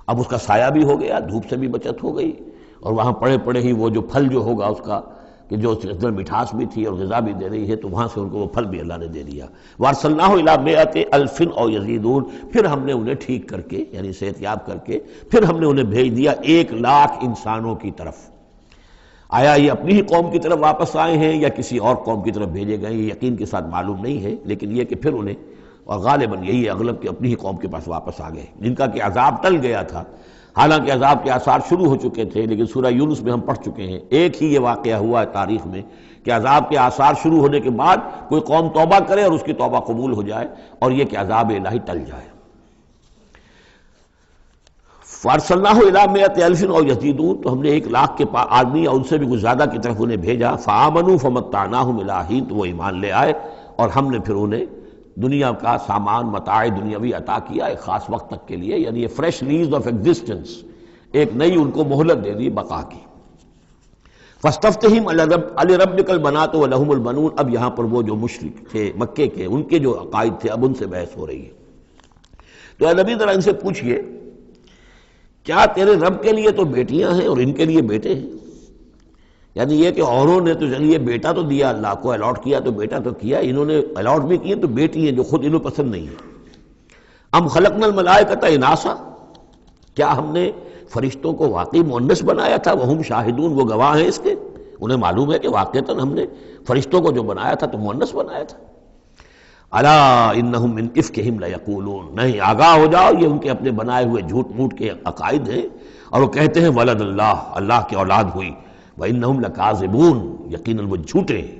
اب اس کا سایہ بھی ہو گیا، دھوپ سے بھی بچت ہو گئی، اور وہاں پڑے پڑے ہی وہ جو پھل جو ہوگا اس کا، کہ جو اس اندر مٹھاس بھی تھی اور غذا بھی دے رہی ہے، تو وہاں سے ان کو وہ پھل بھی اللہ نے دے دیا۔ وَأَرْسَلْنَاهُ إِلَىٰ مِائَةِ أَلْفٍ أَوْ يَزِيدُونَ، پھر ہم نے انہیں ٹھیک کر کے یعنی صحت یاب کر کے پھر ہم نے انہیں بھیج دیا 1,00,000 انسانوں کی طرف۔ آیا یہ اپنی ہی قوم کی طرف واپس آئے ہیں یا کسی اور قوم کی طرف بھیجے گئے، یہ یقین کے ساتھ معلوم نہیں ہے، لیکن یہ کہ پھر انہیں، اور غالباً یہی ہے اغلب کہ اپنی ہی قوم کے پاس واپس آ گئے، جن کا کہ عذاب ٹل گیا تھا، حالانکہ عذاب کے آثار شروع ہو چکے تھے، لیکن سورہ یونس میں ہم پڑھ چکے ہیں، ایک ہی یہ واقعہ ہوا ہے تاریخ میں کہ عذاب کے آثار شروع ہونے کے بعد کوئی قوم توبہ کرے اور اس کی توبہ قبول ہو جائے، اور یہ کہ عذاب الہی ٹل جائے۔ فَأَرْسَلْنَاهُ إِلَىٰ مِائَةِ أَلْفٍ أَوْ يَزِيدُونَ، تو ہم نے 1,00,000 کے آدمی اور ان سے بھی کچھ زیادہ کی طرف انہیں بھیجا۔ فَآمَنُوا فَمَتَّعْنَاهُمْ إِلَىٰ حِينٍ، تو وہ ایمان لے آئے اور ہم نے پھر انہیں دنیا کا سامان متاع دنیاوی عطا کیا ایک خاص وقت تک کے لیے، یعنی یہ فریش لیز آف ایگزسٹنس، ایک نئی ان کو مہلت دے دی بقا کی۔ فَاسْتَفْتِهِمْ أَلِرَبِّكَ الْبَنَاتُ وَلَهُمُ الْبَنُونَ، اب یہاں پر وہ جو مشرک تھے مکے کے، ان کے جو عقائد تھے، اب ان سے بحث ہو رہی ہے۔ تو اے نبی ذرا ان سے پوچھئے، کیا تیرے رب کے لیے تو بیٹیاں ہیں اور ان کے لیے بیٹے ہیں؟ یعنی یہ کہ اوروں نے تو چلیے بیٹا تو دیا، اللہ کو الاٹ کیا تو بیٹا تو کیا، انہوں نے الاٹ بھی کیے تو بیٹی ہیں جو خود انہوں پسند نہیں ہے۔ ام خلقنا الملائکۃ اناثا، کیا ہم نے فرشتوں کو واقعی مؤنث بنایا تھا؟ وہم شاہدون، وہ گواہ ہیں اس کے، انہیں معلوم ہے کہ واقعتاً ہم نے فرشتوں کو جو بنایا تھا تو مؤنث بنایا تھا۔ الا انہم من افکہم لیقولون، نہیں آگاہ ہو جاؤ، یہ ان کے اپنے بنائے ہوئے جھوٹ موٹ کے عقائد ہیں، اور وہ کہتے ہیں ولد اللہ، اللہ کی اولاد ہوئی، وانہم لکاذبون، یقیناً وہ جھوٹے ہیں۔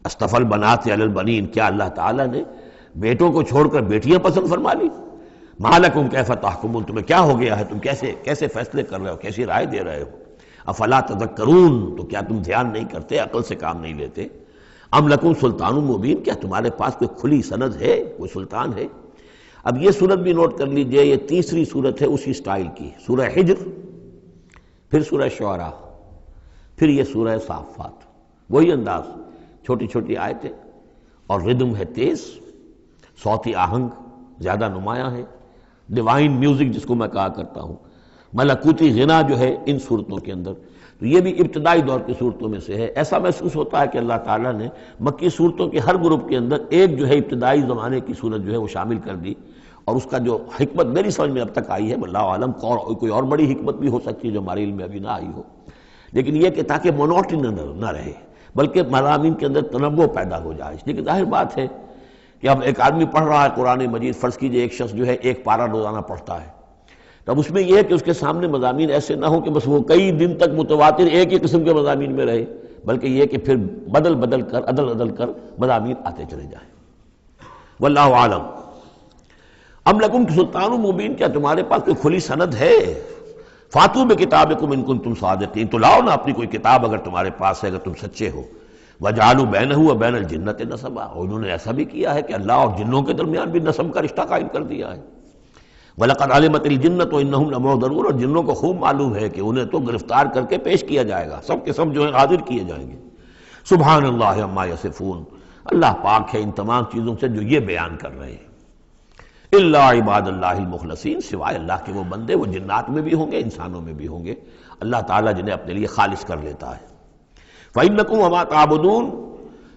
اصطفى البنات علی البنین، کیا اللہ تعالیٰ نے بیٹوں کو چھوڑ کر بیٹیاں پسند فرما لی؟ ما لکم کیف تحکمون، تمہیں کیا ہو گیا ہے، تم کیسے فیصلے کر رہے ہو، کیسی رائے دے رہے ہو؟ افلا تذکرون، تو کیا تم دھیان نہیں کرتے، عقل سے کام نہیں لیتے؟ ام لکم سلطان مبین، کیا تمہارے پاس کوئی کھلی سند ہے، کوئی سلطان ہے؟ اب یہ صورت بھی نوٹ کر لیجئے، یہ تیسری صورت ہے اسی سٹائل کی، سورہ حجر، پھر سورہ شعراء، پھر یہ سورہ صافات، وہی انداز، چھوٹی چھوٹی آیتیں، اور ردم ہے تیز، صوتی آہنگ زیادہ نمایاں ہے، ڈیوائن میوزک جس کو میں کہا کرتا ہوں، ملکوتی غنا جو ہے ان صورتوں کے اندر۔ تو یہ بھی ابتدائی دور کی صورتوں میں سے ہے۔ ایسا محسوس ہوتا ہے کہ اللہ تعالیٰ نے مکی صورتوں کے ہر گروپ کے اندر ایک جو ہے ابتدائی زمانے کی صورت جو ہے وہ شامل کر دی، اور اس کا جو حکمت میری سمجھ میں اب تک آئی ہے، واللہ عالم کوئی اور بڑی حکمت بھی ہو سکتی ہے جو ہمارے علم میں ابھی نہ آئی ہو، لیکن یہ کہ تاکہ مونوٹنی نہ رہے، بلکہ مضامین کے اندر تنوع پیدا ہو جائے۔ لیکن ظاہر بات ہے کہ اب ایک آدمی پڑھ رہا ہے قرآن مجید، فرض کیجئے ایک شخص جو ہے ایک پارہ روزانہ پڑھتا ہے، تو اب اس میں یہ ہے کہ اس کے سامنے مضامین ایسے نہ ہوں کہ بس وہ کئی دن تک متواتر ایک ہی قسم کے مضامین میں رہے، بلکہ یہ کہ پھر بدل کر عدل کر مضامین آتے چلے جائیں۔ واللہ عالم۔ ام لکم سلطان مبین، کیا تمہارے پاس کوئی کھلی سند ہے؟ فاتو بکتابکم ان کنتم صادقین، تو لاؤ نا اپنی کوئی کتاب اگر تمہارے پاس ہے، اگر تم سچے ہو۔ وجعلوا بینہ وبین الجنۃ نسبا، اور انہوں نے ایسا بھی کیا ہے کہ اللہ اور جنوں کے درمیان بھی نسب کا رشتہ قائم کر دیا ہے۔ وَلَقَدْ عَلِمَتِ الْجِنَّةُ وَإِنَّهُمْ لَمُحْضَرُونَ، اور جنوں کو خوب معلوم ہے کہ انہیں تو گرفتار کر کے پیش کیا جائے گا، سب کے سب جو ہیں حاضر کیے جائیں گے۔ سبحان اللہ عما یصفون، اللہ پاک ہے ان تمام چیزوں سے جو یہ بیان کر رہے ہیں۔ الا عباد اللہ المخلصین، سوائے اللہ کے وہ بندے، وہ جنات میں بھی ہوں گے انسانوں میں بھی ہوں گے، اللہ تعالیٰ جنہیں اپنے لیے خالص کر لیتا ہے۔ فَإِنَّكُمْ وَمَا تَعْبُدُونَ،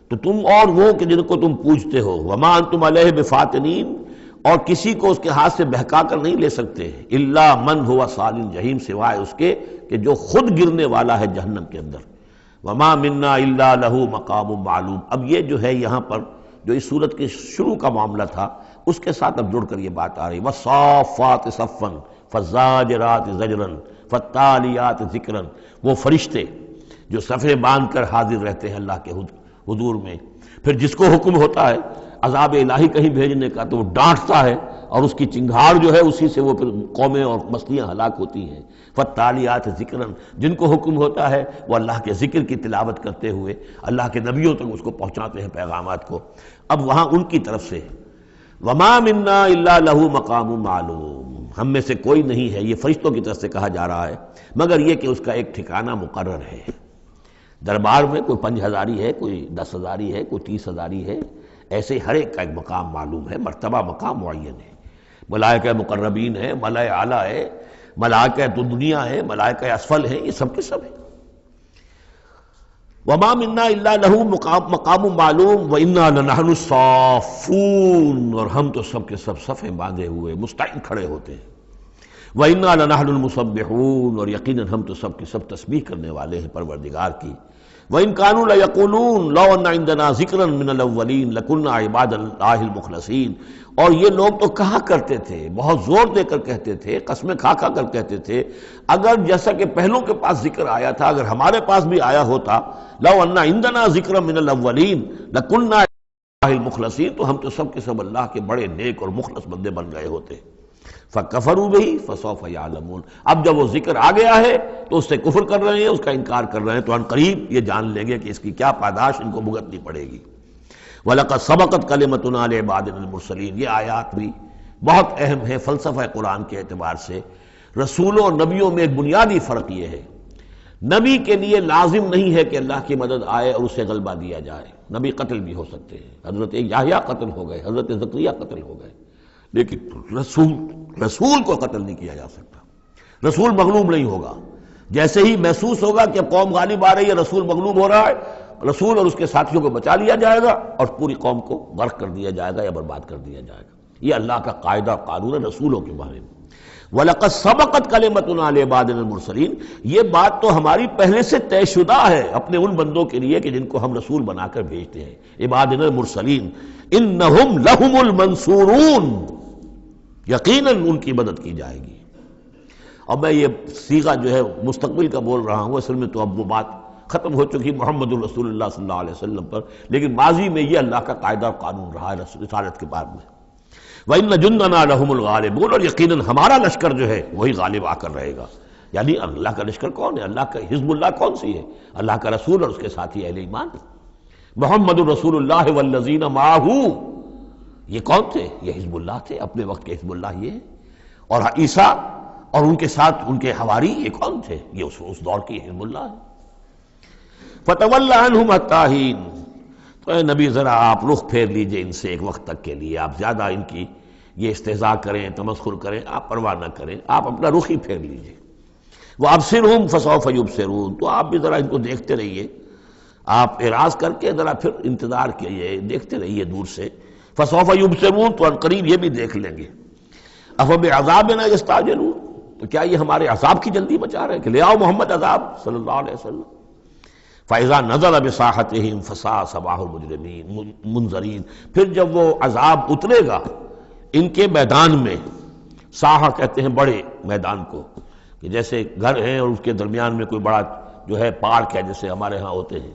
تو تم اور وہ کہ جن کو تم پوجتے ہو، وَمَا أَنْتُمْ عَلَيْهِ بِفَاتِنِينَ، اور کسی کو اس کے ہاتھ سے بہکا کر نہیں لے سکتے، الا من هو صال الجحیم، سوائے اس کے کہ جو خود گرنے والا ہے جہنم کے اندر۔ وما منا الا له مقام معلوم، اب یہ جو ہے یہاں پر جو اس صورت کے شروع کا معاملہ تھا اس کے ساتھ اب جڑ کر یہ بات آ رہی، والصافات صفا فالزاجرات زجرا فالتالیات ذکرا، وہ فرشتے جو صفیں باندھ کر حاضر رہتے ہیں اللہ کے حضور میں، پھر جس کو حکم ہوتا ہے عذاب الہی کہیں بھیجنے کا تو وہ ڈانٹتا ہے، اور اس کی چنگھاڑ جو ہے اسی سے وہ پھر قومیں اور بستیاں ہلاک ہوتی ہیں۔ فالتالیات ذکرا، جن کو حکم ہوتا ہے وہ اللہ کے ذکر کی تلاوت کرتے ہوئے اللہ کے نبیوں تک اس کو پہنچاتے ہیں پیغامات کو۔ اب وہاں ان کی طرف سے وما منا الا له مقام معلوم، ہم میں سے کوئی نہیں ہے، یہ فرشتوں کی طرف سے کہا جا رہا ہے، مگر یہ کہ اس کا ایک ٹھکانہ مقرر ہے۔ دربار میں کوئی 5000 ہے، کوئی 10,000 ہے، کوئی 30,000 ہے، ایسے ہر ایک کا ایک مقام معلوم ہے، مرتبہ مقام معین ہے۔ ملائکہ مقربین ہے، ملائکہ اعلیٰ ہے، ملائکہ دنیا ہے، ملائکہ اسفل ہے، یہ سب کے سب ہیں۔ وما منا الا له مقام معلوم وانا لنحن الصافون، اور ہم تو سب کے سب صفیں باندھے ہوئے مستعد کھڑے ہوتے ہیں۔ وانا لنحن المسبحون، اور یقیناً ہم تو سب کے سب تسبیح کرنے والے ہیں پروردگار کی۔ وَإِن كَانُوا لَيَقُولُونَ لَوْ أَنَّ عِندَنَا ذِكْرًا مِّنَ الْأَوَّلِينَ لَكُنَّا عِبَادَ اللَّهِ الْمُخْلَصِينَ، اور یہ لوگ تو کہا کرتے تھے، بہت زور دے کر کہتے تھے، قسمیں کھا کھا کر کہتے تھے، اگر جیسا کہ پہلوں کے پاس ذکر آیا تھا، اگر ہمارے پاس بھی آیا ہوتا، لَوْ أَنَّ عِندَنَا ذِكْرًا مِّنَ الْأَوَّلِينَ لَكُنَّا عِبَادَ اللَّهِ الْمُخْلَصِينَ، تو ہم تو سب کے سب اللہ کے بڑے نیک اور مخلص بندے بن گئے ہوتے۔ فَكَفَرُوا بِهِ فَسَوْفَ يَعْلَمُونَ، اب جب وہ ذکر آ گیا ہے تو اس سے کفر کر رہے ہیں، اس کا انکار کر رہے ہیں، تو ان قریب یہ جان لیں گے کہ اس کی کیا پاداش ان کو بھگتنی پڑے گی۔ وَلَقَدْ سَبَقَتْ كَلِمَتُنَا لِعِبَادِنَا الْمُرْسَلِينَ، یہ آیات بھی بہت اہم ہے فلسفہ قرآن کے اعتبار سے۔ رسولوں اور نبیوں میں ایک بنیادی فرق یہ ہے، نبی کے لیے لازم نہیں ہے کہ اللہ کی مدد آئے اور اسے غلبہ دیا جائے، نبی قتل بھی ہو سکتے ہیں، حضرت یحییٰ قتل ہو گئے، حضرت زکریا قتل ہو گئے، لیکن رسول کو قتل نہیں کیا جا سکتا، رسول مغلوب نہیں ہوگا۔ جیسے ہی محسوس ہوگا کہ قوم غالب آ رہی ہے، رسول مغلوب ہو رہا ہے، رسول اور اس کے ساتھیوں کو بچا لیا جائے گا اور پوری قوم کو غرق کر دیا جائے گا یا برباد کر دیا جائے گا۔ یہ اللہ کا قاعدہ قانون ہے رسولوں کے بارے میں۔ وَلَقَدْ سَبَقَتْ كَلِمَتُنَا لِعِبَادِنَا الْمُرْسَلِينَ، یہ بات تو ہماری پہلے سے طے شدہ ہے اپنے ان بندوں کے لیے کہ جن کو ہم رسول بنا کر بھیجتے ہیں، عبادنا المرسلین، انہم لہم المنصورون، یقیناً ان کی مدد کی جائے گی۔ اور میں یہ صیغہ جو ہے مستقبل کا بول رہا ہوں، اصل میں تو اب وہ بات ختم ہو چکی محمد الرسول اللہ صلی اللہ علیہ وسلم پر، لیکن ماضی میں یہ اللہ کا قاعدہ اور قانون رہا ہے رسالت کے بعد میں۔ وَإِنَّ جُنْدَنَا لَهُمُ الْغَالِبُونَ، اور یقیناً ہمارا لشکر جو ہے وہی غالب آ کر رہے گا۔ یعنی اللہ کا لشکر کون ہے؟ اللہ کا حزب اللہ کون سی ہے؟ اللہ کا رسول اور اس کے ساتھی اہل ایمان۔ محمد الرسول اللہ والذین معہ، یہ کون تھے؟ یہ حزب اللہ تھے، اپنے وقت کے حزب اللہ یہ ہے۔ اور عیسیٰ اور ان کے ساتھ ان کے حواری یہ کون تھے؟ یہ اس دور کی حزب اللہ ہے۔ فَتَوَلَّ عَنْهُمْ حَتَّىٰ حِينٍ، تو اے نبی ذرا آپ رخ پھیر لیجئے ان سے ایک وقت تک کے لیے، آپ زیادہ ان کی یہ استہزاء کریں، تمسخر کریں، آپ پرواہ نہ کریں، آپ اپنا رخ ہی پھیر لیجئے۔ وَأَبْصِرْهُمْ فَسَوْفَ يُبْصِرُونَ، تو آپ بھی ذرا ان کو دیکھتے رہیے، آپ اعراض کر کے ذرا پھر انتظار کیجئے، دیکھتے رہیے دور سے۔ فَسَوْفَ يُبْصِرُونَ، تو عنقریب یہ بھی دیکھ لیں گے۔ أَفَبِعَذَابِنَا يَسْتَعْجِلُونَ، تو کیا یہ ہمارے عذاب کی جلدی مچا رہے ہیں کہ لے آؤ محمد عذاب صلی اللہ علیہ وسلم۔ فَإِذَا نَزَلَ بِسَاحَتِهِمْ فَسَاءَ صَبَاحُ الْمُجْرِمِينَ منذرین، پھر جب وہ عذاب اترے گا ان کے میدان میں، ساحہ کہتے ہیں بڑے میدان کو، کہ جیسے گھر ہیں اور اس کے درمیان میں کوئی بڑا جو ہے پارک ہے جیسے ہمارے ہاں ہوتے ہیں۔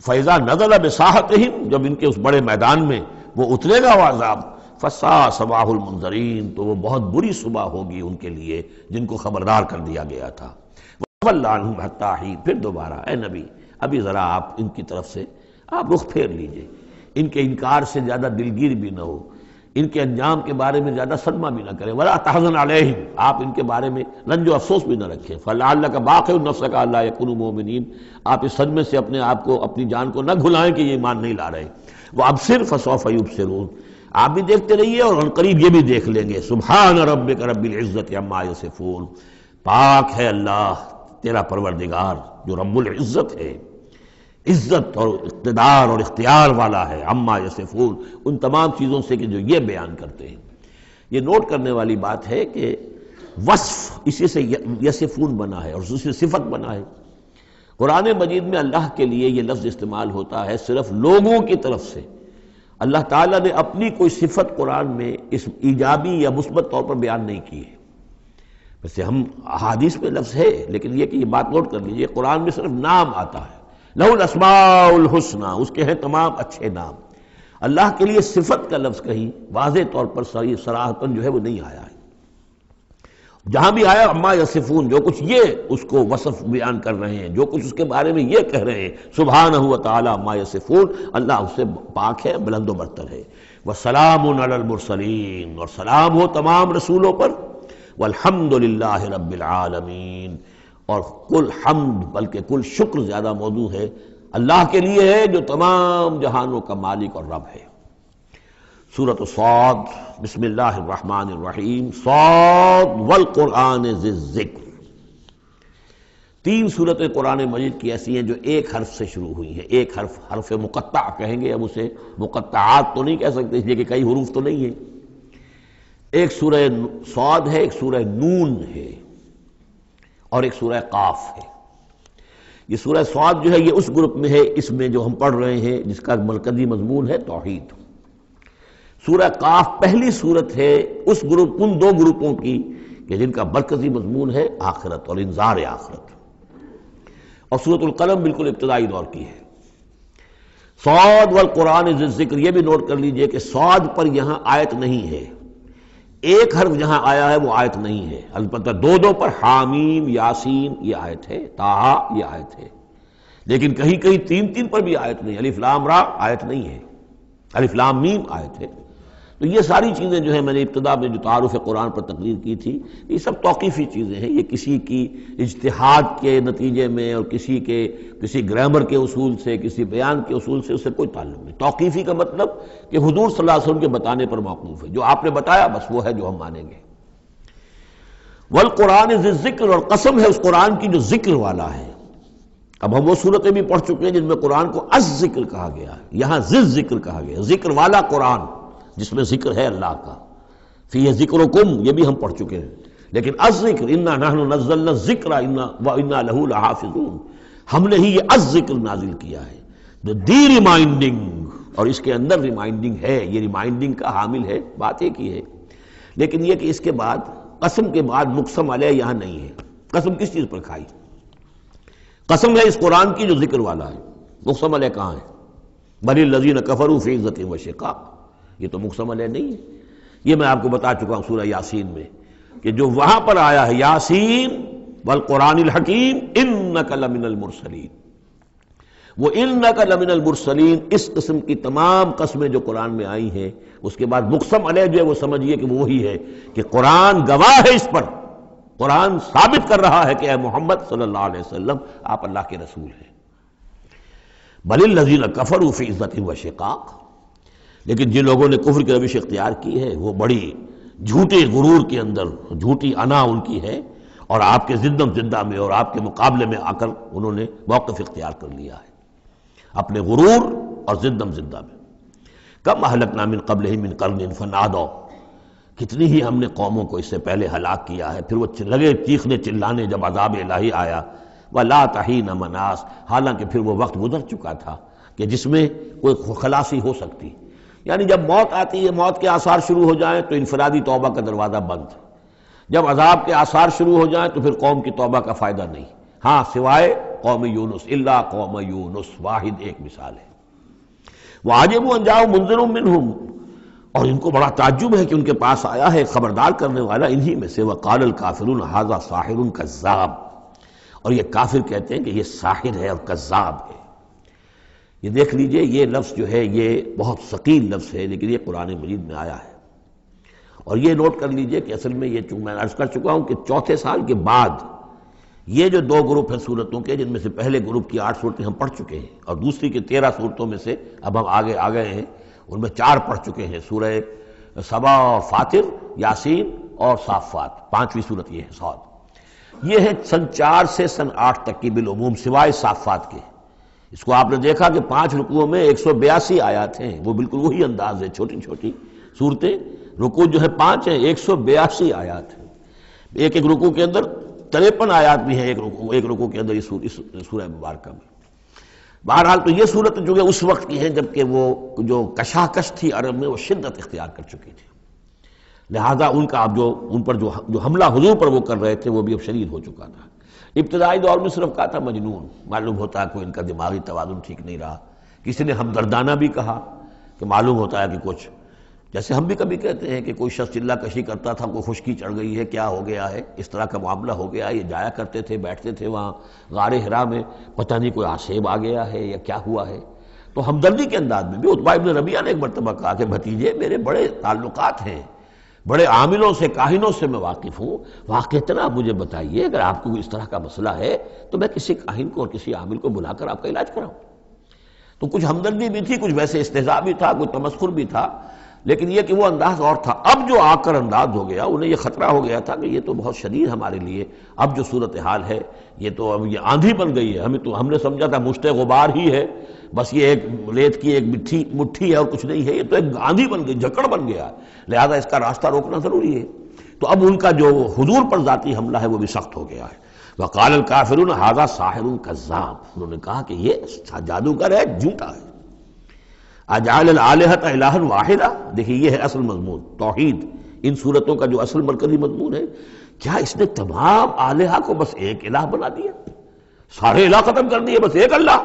فَإِذَا نَزَلَ بِسَاحَتِهِمْ، جب ان کے اس بڑے میدان میں وہ اترے گا وہ عذاب، فسا صباح المنذرین، تو وہ بہت بری صبح ہوگی ان کے لیے جن کو خبردار کر دیا گیا تھا۔ وَتَوَلَّ عَنْهُمْ حَتَّىٰ حِينٍ، پھر دوبارہ اے نبی ابھی ذرا آپ ان کی طرف سے آپ رخ پھیر لیجئے، ان کے انکار سے زیادہ دلگیر بھی نہ ہو، ان کے انجام کے بارے میں زیادہ صدمہ بھی نہ کریں۔ وَلَا تَحْزَنْ عَلَيْهِمْ، آپ ان کے بارے میں رنج و افسوس بھی نہ رکھیں۔ فَلَعَلَّكَ بَاخِعٌ نَفْسَكَ أَلَّا يَكُونُوا مُؤْمِنِينَ، آپ اس صدمے سے اپنے آپ کو، اپنی جان کو نہ گھلائیں کہ یہ ایمان نہیں لا رہے۔ وَأَبْصِرْ فَسَوْفَ يُبْصِرُونَ، آپ بھی دیکھتے رہیے اور عنقریب یہ بھی دیکھ لیں گے۔ سبحان ربک رب العزت عما یصفون، پاک ہے اللہ تیرا پروردگار جو رب العزت ہے، عزت اور اقتدار اور اختیار والا ہے، عما یصفون، ان تمام چیزوں سے کہ جو یہ بیان کرتے ہیں۔ یہ نوٹ کرنے والی بات ہے کہ وصف اسی سے یصفون بنا ہے اور اسی سے صفت بنا ہے۔ قرآن مجید میں اللہ کے لیے یہ لفظ استعمال ہوتا ہے صرف لوگوں کی طرف سے۔ اللہ تعالیٰ نے اپنی کوئی صفت قرآن میں اس ایجابی یا مثبت طور پر بیان نہیں کی ہے۔ ویسے ہم احادیث میں لفظ ہے، لیکن یہ کہ یہ بات نوٹ کر لیجئے، قرآن میں صرف نام آتا ہے، لہ الاسماء الحسنی، اس کے ہیں تمام اچھے نام۔ اللہ کے لیے صفت کا لفظ کہیں واضح طور پر صراحتاً جو ہے وہ نہیں آیا ہے۔ جہاں بھی آیا عما یصفون، جو کچھ یہ اس کو وصف بیان کر رہے ہیں، جو کچھ اس کے بارے میں یہ کہہ رہے ہیں، سبحانہ و تعالی عما یصفون، اللہ اس سے پاک ہے، بلند و برتر ہے۔ وسلام علی المرسلین، اور سلام ہو تمام رسولوں پر، والحمد للہ رب العالمین، اور کل حمد بلکہ کل شکر زیادہ موضوع ہے اللہ کے لیے ہے جو تمام جہانوں کا مالک اور رب ہے۔ سورۃ صاد، بسم اللہ الرحمن الرحیم، صاد والقرآن ذی الذکر۔ تین صورتیں قرآن مجید کی ایسی ہیں جو ایک حرف سے شروع ہوئی ہیں، ایک حرف، حرف مقطع کہیں گے ہم اسے، مقطعات تو نہیں کہہ سکتے اس لیے کہ کئی حروف تو نہیں ہیں۔ ایک سورہ صاد ہے، ایک سورہ نون ہے، اور ایک سورہ قاف ہے۔ یہ سورہ صاد جو ہے یہ اس گروپ میں ہے، اس میں جو ہم پڑھ رہے ہیں جس کا مرکزی مضمون ہے توحید۔ سورہ قاف پہلی صورت ہے اس گروپ، ان دو گروپوں کی کہ جن کا مرکزی مضمون ہے آخرت اور انذار آخرت، اور سورۃ القلم بالکل ابتدائی دور کی ہے۔ صاد والقرآن ذی الذکر، یہ بھی نوٹ کر لیجئے کہ صاد پر یہاں آیت نہیں ہے، ایک حرف جہاں آیا ہے وہ آیت نہیں ہے، البتہ دو پر حامیم یاسین یہ آیت ہے، طٰہٰ یہ آیت ہے، لیکن کہیں کہیں تین پر بھی آیت نہیں، الف لام را آیت نہیں ہے، الف لام میم آیت ہے۔ تو یہ ساری چیزیں جو ہیں میں نے ابتدا میں جو تعارف قرآن پر تقریر کی تھی، یہ سب توقیفی چیزیں ہیں، یہ کسی کی اجتہاد کے نتیجے میں اور کسی گرامر کے اصول سے، کسی بیان کے اصول سے اس سے کوئی تعلق نہیں۔ توقیفی کا مطلب کہ حضور صلی اللہ علیہ وسلم کے بتانے پر موقوف ہے، جو آپ نے بتایا بس وہ ہے جو ہم مانیں گے۔ والقرآن ذی الذکر، اور قسم ہے اس قرآن کی جو ذکر والا ہے۔ اب ہم وہ صورتیں بھی پڑھ چکے ہیں جن میں قرآن کو از ذکر کہا گیا ہے، یہاں ذی ذکر کہا گیا، ذکر والا قرآن جس میں ذکر ہے اللہ کا۔ فیہ ذکرکم، یہ بھی ہم پڑھ چکے ہیں، لیکن از ذکر انا نحن نزلنا الذکر وانا لہ لحافظون، ہم نے ہی یہ از ذکر نازل کیا ہے، جو دی ریمائنڈنگ، اور اس کے اندر ریمائنڈنگ ہے، یہ ریمائنڈنگ کا حامل ہے، بات ایک ہی ہے، لیکن یہ کہ اس کے بعد قسم کے بعد مقسم علیہ یہاں نہیں ہے۔ قسم کس چیز پر کھائی؟ قسم ہے اس قرآن کی جو ذکر والا ہے، مقسم علیہ کہاں ہے؟ بل الذین کفروا فی عزۃ و شقاق، یہ تو مقسم علیہ نہیں ہے۔ یہ میں آپ کو بتا چکا ہوں سورہ یاسین میں کہ جو وہاں پر آیا ہے یاسین والقرآن الحکیم انک لمن المرسلین، وہ انک لمن المرسلین، اس قسم کی تمام قسمیں جو قرآن میں آئی ہیں اس کے بعد مقسم علیہ جو ہے وہ سمجھیے کہ وہی ہے کہ قرآن گواہ ہے اس پر، قرآن ثابت کر رہا ہے کہ اے محمد صلی اللہ علیہ وسلم آپ اللہ کے رسول ہیں۔ بل الذین کفروا فی عزۃ و شقاق، لیکن جن لوگوں نے کفر کی روش اختیار کی ہے وہ بڑی جھوٹے غرور کے اندر، جھوٹی انا ان کی ہے، اور آپ کے زندم زندہ میں اور آپ کے مقابلے میں آ کر انہوں نے موقف اختیار کر لیا ہے اپنے غرور اور زندم زندہ میں۔ کم اہلکنا من قبلہم من قرن فنادوا، کتنی ہی ہم نے قوموں کو اس سے پہلے ہلاک کیا ہے، پھر وہ لگے چیخنے چلانے جب عذاب الہی آیا، ولا تحین مناس، حالانکہ پھر وہ وقت گزر چکا تھا کہ جس میں کوئی خلاصی ہو سکتی، یعنی جب موت آتی ہے، موت کے آثار شروع ہو جائیں تو انفرادی توبہ کا دروازہ بند، جب عذاب کے آثار شروع ہو جائیں تو پھر قوم کی توبہ کا فائدہ نہیں، ہاں سوائے قوم یونس، الا قوم یونس، واحد ایک مثال ہے۔ وعجبوا ان جاءهم منذر منهم، اور ان کو بڑا تعجب ہے کہ ان کے پاس آیا ہے خبردار کرنے والا انہی میں سے، وقال الکافرون ھذا ساحر کذاب، اور یہ کافر کہتے ہیں کہ یہ ساحر ہے اور کذاب ہے۔ یہ دیکھ لیجئے، یہ لفظ جو ہے یہ بہت ثقیل لفظ ہے، لیکن یہ قرآن مجید میں آیا ہے۔ اور یہ نوٹ کر لیجئے کہ اصل میں یہ چونکہ میں عرض کر چکا ہوں کہ چوتھے سال کے بعد یہ جو دو گروپ ہیں صورتوں کے، جن میں سے پہلے گروپ کی 8 صورتیں ہم پڑھ چکے ہیں، اور دوسری کی 13 صورتوں میں سے اب ہم آگے آ گئے ہیں، ان میں 4 پڑھ چکے ہیں، سورہ سبا اور فاطر، یاسین اور صافات، 5ویں صورت یہ ہے صاد۔ یہ ہے سن 4 سے سن 8 تک کی بالعموم سوائے صافات کے۔ اس کو آپ نے دیکھا کہ 5 رکوعوں میں 182 آیات ہیں، وہ بالکل وہی انداز ہے، چھوٹی چھوٹی صورتیں، رکوع جو ہے 5 ہیں، 182 آیات ہیں، ایک ایک رکوع کے اندر 53 آیات بھی ہیں، ایک رکوع کے اندر اس سورہ مبارکہ میں۔ بہرحال تو یہ صورت جو ہے اس وقت کی ہے جبکہ وہ جو کشاکش تھی عرب میں وہ شدت اختیار کر چکی تھی، لہذا ان کا اب ان پر جو حملہ حضور پر وہ کر رہے تھے وہ بھی اب شدید ہو چکا تھا۔ ابتدائی دور میں صرف کہا تھا مجنون، معلوم ہوتا ہے کوئی ان کا دماغی توازن ٹھیک نہیں رہا، کسی نے ہمدردانہ بھی کہا کہ معلوم ہوتا ہے کہ کچھ، جیسے ہم بھی کبھی کہتے ہیں کہ کوئی شخص چلہ کشی کرتا تھا، کوئی خشکی چڑھ گئی ہے، کیا ہو گیا ہے، اس طرح کا معاملہ ہو گیا ہے، یہ جایا کرتے تھے، بیٹھتے تھے وہاں غار حرا میں، پتہ نہیں کوئی آسیب آ گیا ہے یا کیا ہوا ہے۔ تو ہمدردی کے انداز میں بھی عتبہ ابن ربیعہ نے ایک مرتبہ کہا کہ بھتیجے میرے بڑے تعلقات ہیں، بڑے عاملوں سے کاہنوں سے میں واقف ہوں، واقعتاً آپ مجھے بتائیے اگر آپ کو اس طرح کا مسئلہ ہے تو میں کسی کاہن کو اور کسی عامل کو بلا کر آپ کا علاج کراؤں۔ تو کچھ ہمدردی بھی تھی، کچھ ویسے استہزاء بھی تھا، کچھ تمسخر بھی تھا، لیکن یہ کہ وہ انداز اور تھا۔ اب جو آ کر انداز ہو گیا، انہیں یہ خطرہ ہو گیا تھا کہ یہ تو بہت شدید ہمارے لیے اب جو صورتحال ہے، یہ تو اب یہ آندھی بن گئی ہے، ہم نے سمجھا تھا مشت غبار ہی ہے، بس یہ ایک ریت کی ایک مٹھی ہے اور کچھ نہیں ہے، یہ تو ایک آندھی بن گئی، جھکڑ بن گیا، لہذا اس کا راستہ روکنا ضروری ہے۔ تو اب ان کا جو حضور پر ذاتی حملہ ہے وہ بھی سخت ہو گیا ہے۔ وقال الکافرون ھذا ساحر کذاب، انہوں نے کہا کہ یہ جادوگر ہے، جھوٹا ہے۔ اجعل الآلہۃ الہا واحدہ، دیکھیے یہ ہے اصل مضمون توحید، ان صورتوں کا جو اصل مرکزی مضمون ہے، کیا اس نے تمام آلہہ کو بس ایک الہ بنا دیا، سارے الہ ختم کر دیے، بس ایک اللہ؟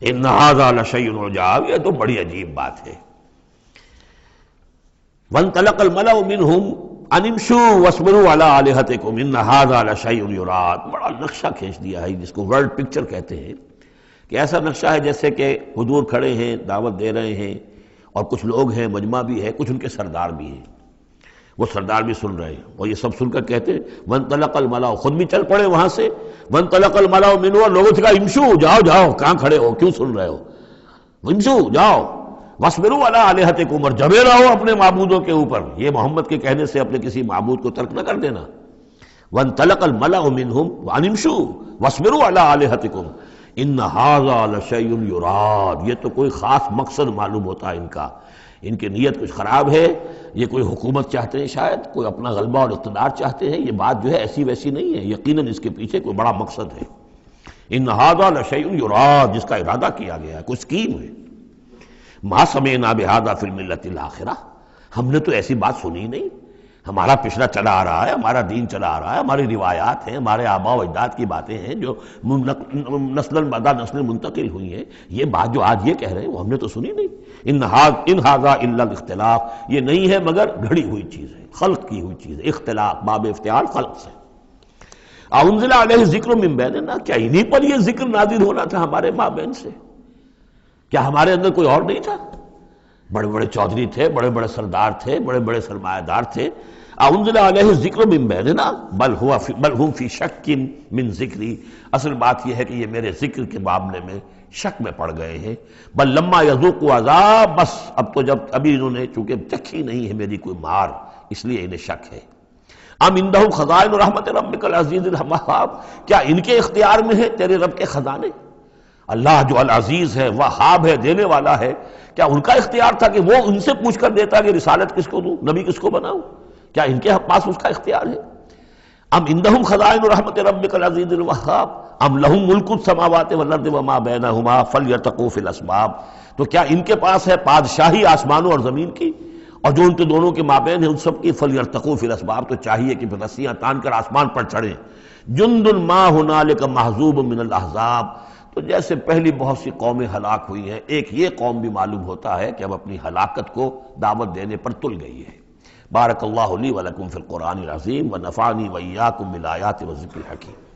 ان ھذا لشیء عجاب، یہ تو بڑی عجیب بات ہے۔ وانطلق الملأ منهم ان امشوا واصبروا علی آلہتکم ان ھذا لشیء یراد، بڑا نقشہ کھینچ دیا ہے جس کو ورلڈ پکچر کہتے ہیں، کہ ایسا نقشہ ہے جیسے کہ حضور کھڑے ہیں، دعوت دے رہے ہیں، اور کچھ لوگ ہیں، مجمع بھی ہے، کچھ ان کے سردار بھی ہیں، وہ سردار بھی سن رہے ہیں، اور یہ سب سن کر کہتے ہیں وانطلق الملأ، خود بھی چل پڑے وہاں سے، وانطلق الملأ منهم، اور لوگوں سے کہا امشوا، جاؤ جاؤ، کہاں کھڑے ہو، کیوں سن رہے ہو، امشوا جاؤ، واصبروا علی آلہتکم، اور جمے رہو اپنے معبودوں کے اوپر، یہ محمد کے کہنے سے اپنے کسی معبود کو ترک نہ کر دینا۔ وانطلق الملأ منهم ان امشوا واصبروا علی آلہتکم ان ھذا لشیء یراد، یہ تو کوئی خاص مقصد معلوم ہوتا ہے ان کا، ان کی نیت کچھ خراب ہے، یہ کوئی حکومت چاہتے ہیں، شاید کوئی اپنا غلبہ اور اقتدار چاہتے ہیں، یہ بات جو ہے ایسی ویسی نہیں ہے، یقیناً اس کے پیچھے کوئی بڑا مقصد ہے۔ ان ھذا لشیء یراد، جس کا ارادہ کیا گیا ہے، کوئی اسکیم ہے۔ ما سمعنا بھذا فی الملۃ الاخرہ، ہم نے تو ایسی بات سنی نہیں، ہمارا پچھلا چلا آ رہا ہے، ہمارا دین چلا آ رہا ہے، ہماری روایات ہیں، ہمارے آباء و اجداد کی باتیں ہیں جو نسل بعد نسل منتقل ہوئی ہیں، یہ بات جو آج یہ کہہ رہے ہیں وہ ہم نے تو سنی نہیں۔ ان ھذا الا الاختلاف، یہ نہیں ہے مگر گھڑی ہوئی چیز ہے، خلق کی ہوئی چیز ہے، اختلاف باب افتعال خلق سے۔ انزل علیہ ذکر من بیننا، کیا انہی پر یہ ذکر نازل ہونا تھا ہمارے مابین سے؟ کیا ہمارے اندر کوئی اور نہیں تھا؟ بڑے بڑے چودھری تھے، بڑے بڑے سردار تھے، بڑے بڑے سرمایہ دار تھے۔ انزل علیہ ذکر من بیننا بل ہم فی شک من ذکری، اصل بات یہ ہے کہ یہ میرے ذکر کے معاملے میں شک میں پڑ گئے ہیں۔ بل لما یذوقوا عذاب، بس اب تو جب ابھی انہوں نے چونکہ چکھی نہیں ہے میری کوئی مار، اس لیے انہیں شک ہے۔ ام عندہ خزائن رحمت ربک العزیز الوہاب، کیا ان کے اختیار میں ہے تیرے رب کے خزانے؟ اللہ جو العزیز ہے، وہاب ہے، دینے والا ہے، کیا ان کا اختیار تھا کہ وہ ان سے پوچھ کر دیتا کہ رسالت کس کو دوں، نبی کس کو بناؤں؟ کیا ان کے پاس اس کا اختیار ہے؟ ام عندہم خزائن رحمت ربک العزیز الوہاب ام لہم ملک السماوات والارض وما بینہما فلیرتقوا فی الاسباب، تو کیا ان کے پاس ہے بادشاہی آسمانوں اور زمین کی، اور جو ان کے دونوں کے مابین ہے ان سب کی، فلیرتقوا فی الاسباب، تو چاہیے کہ رسیاں تان کر آسمان پر چڑھیں۔ جند ما ہنالک محذوب من الاحزاب، تو جیسے پہلی بہت سی قومیں ہلاک ہوئی ہیں، ایک یہ قوم بھی معلوم ہوتا ہے کہ اب اپنی ہلاکت کو دعوت دینے پر تل گئی ہے۔ بارک اللہ لی ولکم فی القرآن العظیم ونفعنی وإیاکم بالآیات والذکر الحکیم۔